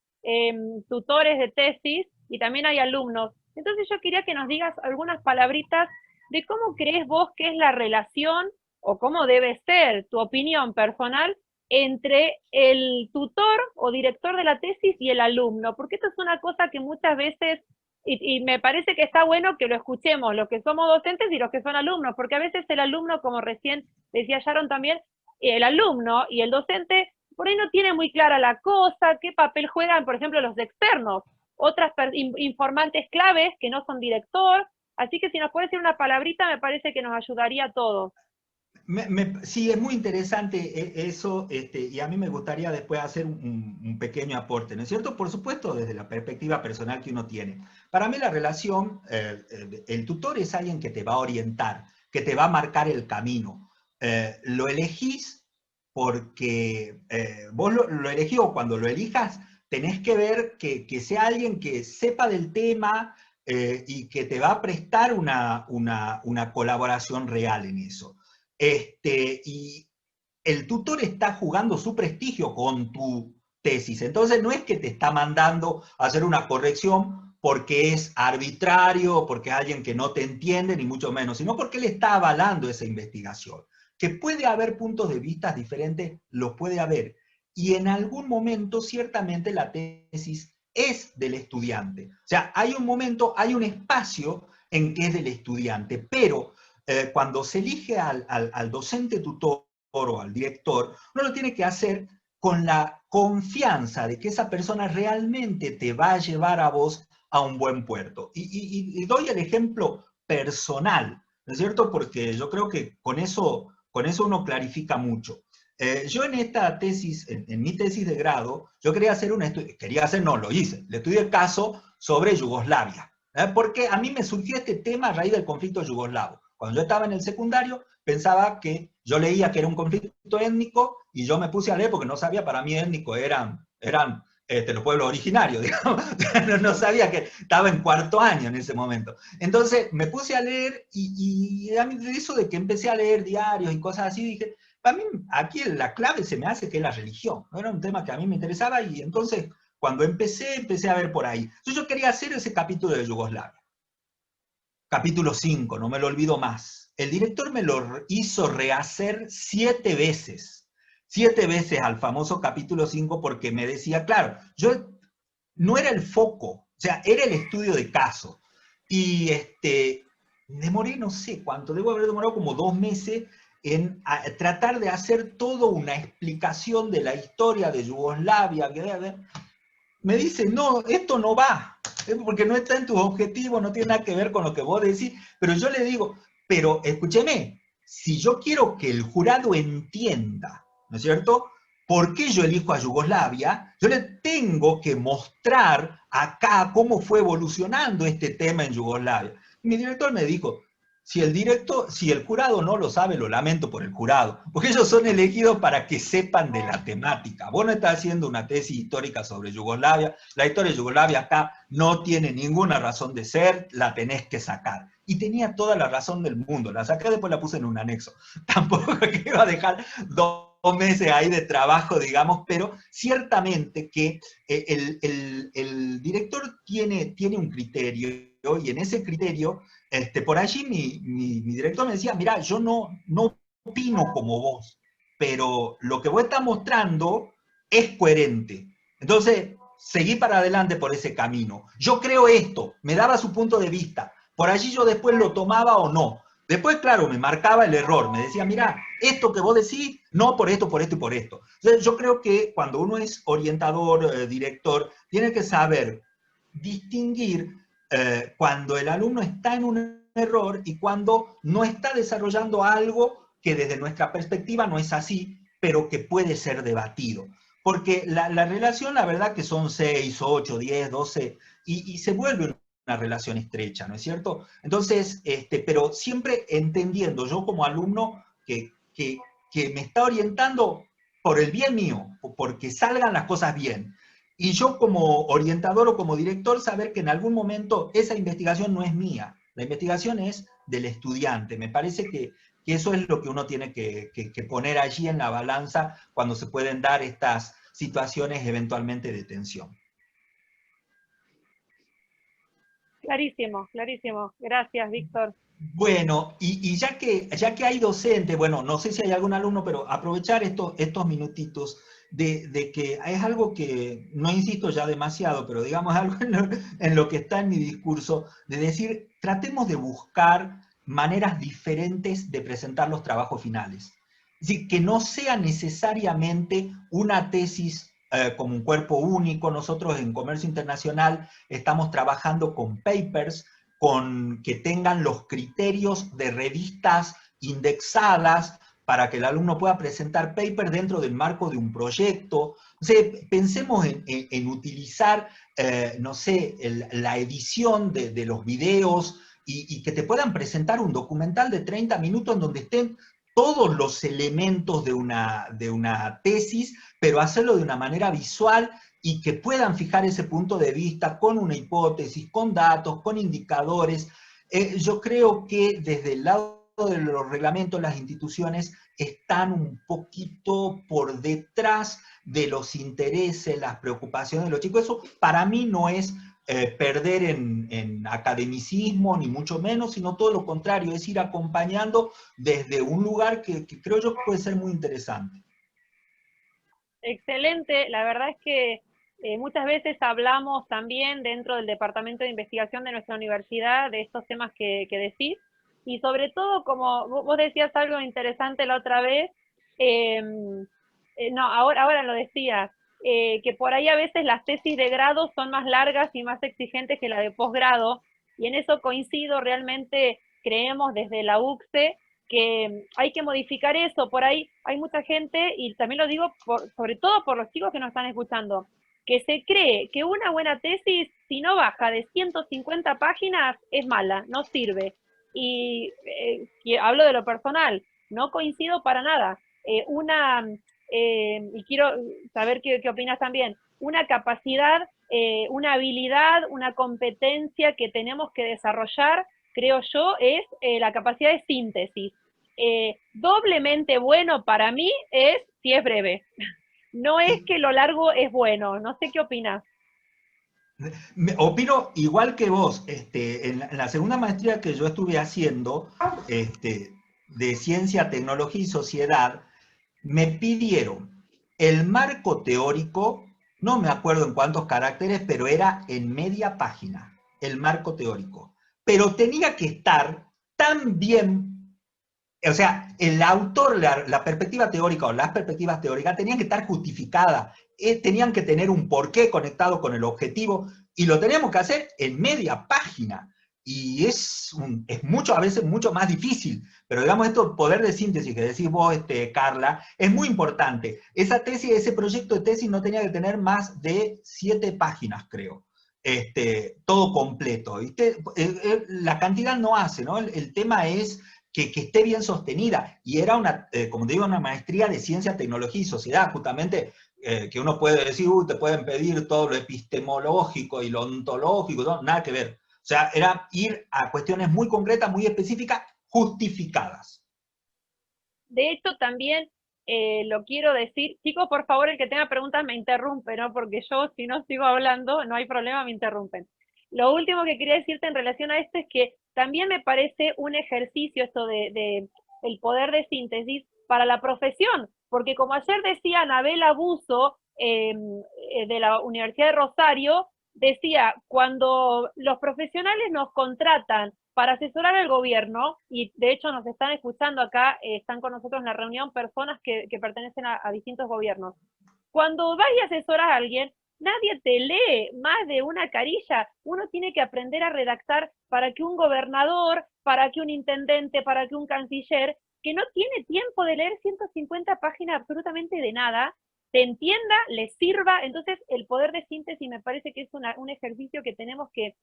tutores de tesis y también hay alumnos. Entonces yo quería que nos digas algunas palabritas de cómo crees vos que es la relación o cómo debe ser tu opinión personal entre el tutor o director de la tesis y el alumno, porque esto es una cosa que muchas veces, y me parece que está bueno que lo escuchemos, los que somos docentes y los que son alumnos, porque a veces el alumno, como recién decía Sharon también, el alumno y el docente por ahí no tiene muy clara la cosa, qué papel juegan, por ejemplo, los externos, otras informantes claves que no son director, así que si nos puede decir una palabrita me parece que nos ayudaría a todos. Sí, es muy interesante eso, y a mí me gustaría después hacer un pequeño aporte, ¿no es cierto? Por supuesto, desde la perspectiva personal que uno tiene. Para mí la relación, el tutor es alguien que te va a orientar, que te va a marcar el camino. Lo elegís porque vos lo elegís, o cuando lo elijas, tenés que ver que sea alguien que sepa del tema y que te va a prestar una colaboración real en eso. Y el tutor está jugando su prestigio con tu tesis. Entonces no es que te está mandando a hacer una corrección porque es arbitrario, porque es alguien que no te entiende, ni mucho menos, sino porque él está avalando esa investigación. Que puede haber puntos de vista diferentes, los puede haber. Y en algún momento, ciertamente, la tesis es del estudiante. O sea, hay un momento, hay un espacio en que es del estudiante, pero cuando se elige al docente tutor o al director, uno lo tiene que hacer con la confianza de que esa persona realmente te va a llevar a vos a un buen puerto. Y doy el ejemplo personal, ¿no es cierto? Porque yo creo que con eso uno clarifica mucho. Yo en esta tesis, en mi tesis de grado, yo quería hacer lo hice, le estudié el caso sobre Yugoslavia, porque a mí me surgió este tema a raíz del conflicto yugoslavo. Cuando yo estaba en el secundario, pensaba que yo leía que era un conflicto étnico y yo me puse a leer porque no sabía, para mí étnico eran los pueblos originarios, digamos. No sabía que estaba en cuarto año en ese momento. Entonces me puse a leer y a mí de eso de que empecé a leer diarios y cosas así, dije, para mí aquí la clave se me hace que es la religión. ¿No? Era un tema que a mí me interesaba y entonces cuando empecé a ver por ahí. Entonces yo quería hacer ese capítulo de Yugoslavia. Capítulo 5, no me lo olvido más. El director me lo hizo rehacer 7 veces. 7 veces al famoso capítulo 5 porque me decía, claro, yo no era el foco, o sea, era el estudio de caso. Y demoré no sé cuánto, debo haber demorado como 2 meses en tratar de hacer toda una explicación de la historia de Yugoslavia. Me dice, no, esto no va, porque no está en tus objetivos, no tiene nada que ver con lo que vos decís, pero yo le digo, pero escúcheme, si yo quiero que el jurado entienda, ¿no es cierto?, por qué yo elijo a Yugoslavia, yo le tengo que mostrar acá cómo fue evolucionando este tema en Yugoslavia. Y mi director me dijo, si el jurado no lo sabe, lo lamento por el jurado, porque ellos son elegidos para que sepan de la temática. Vos no estás haciendo una tesis histórica sobre Yugoslavia, la historia de Yugoslavia acá no tiene ninguna razón de ser, la tenés que sacar. Y tenía toda la razón del mundo, la saqué, después la puse en un anexo. Tampoco que iba a dejar 2 meses ahí de trabajo, digamos, pero ciertamente que el director tiene un criterio, y en ese criterio, por allí mi director me decía, mira, yo no opino como vos, pero lo que vos estás mostrando es coherente. Entonces, seguí para adelante por ese camino. Yo creo esto, me daba su punto de vista. Por allí yo después lo tomaba o no. Después, claro, me marcaba el error. Me decía, mira, esto que vos decís, no por esto, por esto y por esto. Entonces, yo creo que cuando uno es orientador, director, tiene que saber distinguir cuando el alumno está en un error y cuando no está desarrollando algo que desde nuestra perspectiva no es así, pero que puede ser debatido. Porque la relación, la verdad que son 6, 8, 10, 12, y se vuelve una relación estrecha, ¿no es cierto? Entonces, pero siempre entendiendo yo como alumno que me está orientando por el bien mío, porque salgan las cosas bien. Y yo como orientador o como director saber que en algún momento esa investigación no es mía, la investigación es del estudiante. Me parece que eso es lo que uno tiene que poner allí en la balanza cuando se pueden dar estas situaciones eventualmente de tensión. Clarísimo, clarísimo. Gracias, Víctor. Bueno, y ya que hay docentes, bueno, no sé si hay algún alumno, pero aprovechar estos minutitos de que es algo que, no insisto ya demasiado, pero digamos algo en lo que está en mi discurso, de decir, tratemos de buscar maneras diferentes de presentar los trabajos finales. Es decir, que no sea necesariamente una tesis como un cuerpo único. Nosotros en Comercio Internacional estamos trabajando con papers, con que tengan los criterios de revistas indexadas para que el alumno pueda presentar paper dentro del marco de un proyecto. O sea, pensemos en utilizar, no sé, la edición de los videos y que te puedan presentar un documental de 30 minutos en donde estén todos los elementos de una tesis, pero hacerlo de una manera visual y que puedan fijar ese punto de vista con una hipótesis, con datos, con indicadores. Yo creo que desde el lado de los reglamentos, las instituciones están un poquito por detrás de los intereses, las preocupaciones de los chicos. Eso para mí no es perder en academicismo, ni mucho menos, sino todo lo contrario, es ir acompañando desde un lugar que creo yo puede ser muy interesante. Excelente, la verdad es que muchas veces hablamos también dentro del departamento de investigación de nuestra universidad de estos temas que decís, y sobre todo, como vos decías algo interesante la otra vez, no, ahora lo decías, que por ahí a veces las tesis de grado son más largas y más exigentes que la de posgrado, y en eso coincido, realmente creemos desde la UCSE que hay que modificar eso. Por ahí hay mucha gente, y también lo digo sobre todo por los chicos que nos están escuchando, que se cree que una buena tesis, si no baja de 150 páginas, es mala, no sirve. Y hablo de lo personal, no coincido para nada. Y quiero saber qué opinas también. una capacidad, una habilidad, una competencia que tenemos que desarrollar, creo yo, es la capacidad de síntesis. Doblemente bueno para mí es si es breve. No es que lo largo es bueno, no sé qué opinas. Opino igual que vos. En la segunda maestría que yo estuve haciendo, de Ciencia, Tecnología y Sociedad, me pidieron el marco teórico, no me acuerdo en cuántos caracteres, pero era en media página, el marco teórico. Pero tenía que estar tan bien, o sea, el autor, la perspectiva teórica o las perspectivas teóricas tenían que estar justificadas, tenían que tener un porqué conectado con el objetivo, y lo teníamos que hacer en media página. Y es mucho, a veces mucho más difícil, pero digamos esto, poder de síntesis que decís vos, Carla, es muy importante. Esa tesis, ese proyecto de tesis no tenía que tener más de 7 páginas, creo. Todo completo, ¿viste? La cantidad no hace, ¿no? El tema es que esté bien sostenida, y era una, como te digo, una maestría de Ciencia, Tecnología y Sociedad, justamente, que uno puede decir, te pueden pedir todo lo epistemológico y lo ontológico, no, nada que ver. O sea, era ir a cuestiones muy concretas, muy específicas, justificadas. De hecho, también lo quiero decir, chicos, por favor, el que tenga preguntas me interrumpe, ¿no? Porque yo, si no sigo hablando, no hay problema, me interrumpen. Lo último que quería decirte en relación a esto es que también me parece un ejercicio esto de el poder de síntesis para la profesión, porque como ayer decía Anabel Abuso, de la Universidad de Rosario, decía, cuando los profesionales nos contratan para asesorar al gobierno, y de hecho nos están escuchando acá, están con nosotros en la reunión personas que pertenecen a distintos gobiernos. Cuando vas y asesoras a alguien, nadie te lee más de una carilla. Uno tiene que aprender a redactar para que un gobernador, para que un intendente, para que un canciller, que no tiene tiempo de leer 150 páginas absolutamente de nada, te entienda, le sirva. Entonces el poder de síntesis me parece que es un ejercicio que tenemos que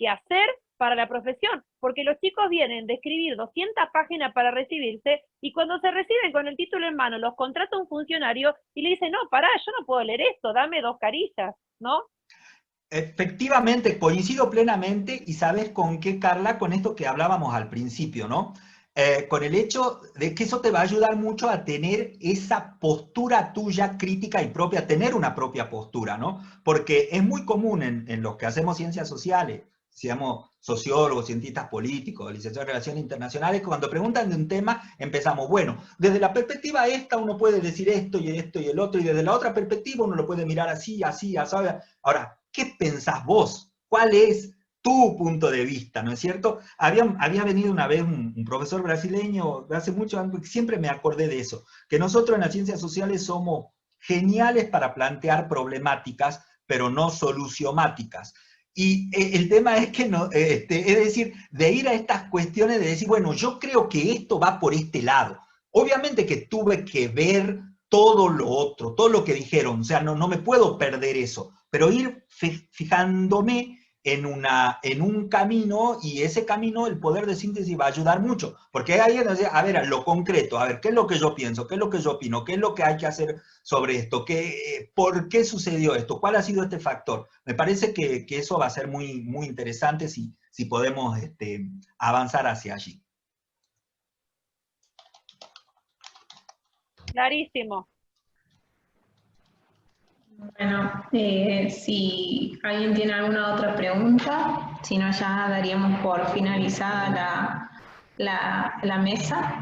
hacer para la profesión, porque los chicos vienen de escribir 200 páginas para recibirse, y cuando se reciben con el título en mano, los contrata un funcionario y le dice, no, pará, yo no puedo leer esto, dame 2 carillas, ¿no? Efectivamente, coincido plenamente, y ¿sabes con qué, Carla? Con esto que hablábamos al principio, ¿no? Con el hecho de que eso te va a ayudar mucho a tener esa postura tuya crítica y propia, tener una propia postura, ¿no? Porque es muy común en los que hacemos ciencias sociales, seamos sociólogos, cientistas políticos, licenciados en Relaciones Internacionales, cuando preguntan de un tema, empezamos, bueno, desde la perspectiva esta uno puede decir esto y el otro, y desde la otra perspectiva uno lo puede mirar así, así, así. Ahora, ¿qué pensás vos? ¿Cuál es tu punto de vista, no es cierto? Había venido una vez un profesor brasileño de hace mucho tiempo, que siempre me acordé de eso, que nosotros en las ciencias sociales somos geniales para plantear problemáticas, pero no solucionáticas. Y el tema es que, no, es decir, de ir a estas cuestiones de decir, bueno, yo creo que esto va por este lado. Obviamente que tuve que ver todo lo otro, todo lo que dijeron, o sea, no me puedo perder eso, pero ir fijándome en un camino, y ese camino, el poder de síntesis va a ayudar mucho, porque ahí es, a ver, a lo concreto, a ver, ¿qué es lo que yo pienso? ¿Qué es lo que yo opino? ¿Qué es lo que hay que hacer sobre esto? ¿Por qué sucedió esto? ¿Cuál ha sido este factor? Me parece que eso va a ser muy, muy interesante si podemos avanzar hacia allí. Clarísimo. Bueno, si alguien tiene alguna otra pregunta, si no ya daríamos por finalizada la mesa.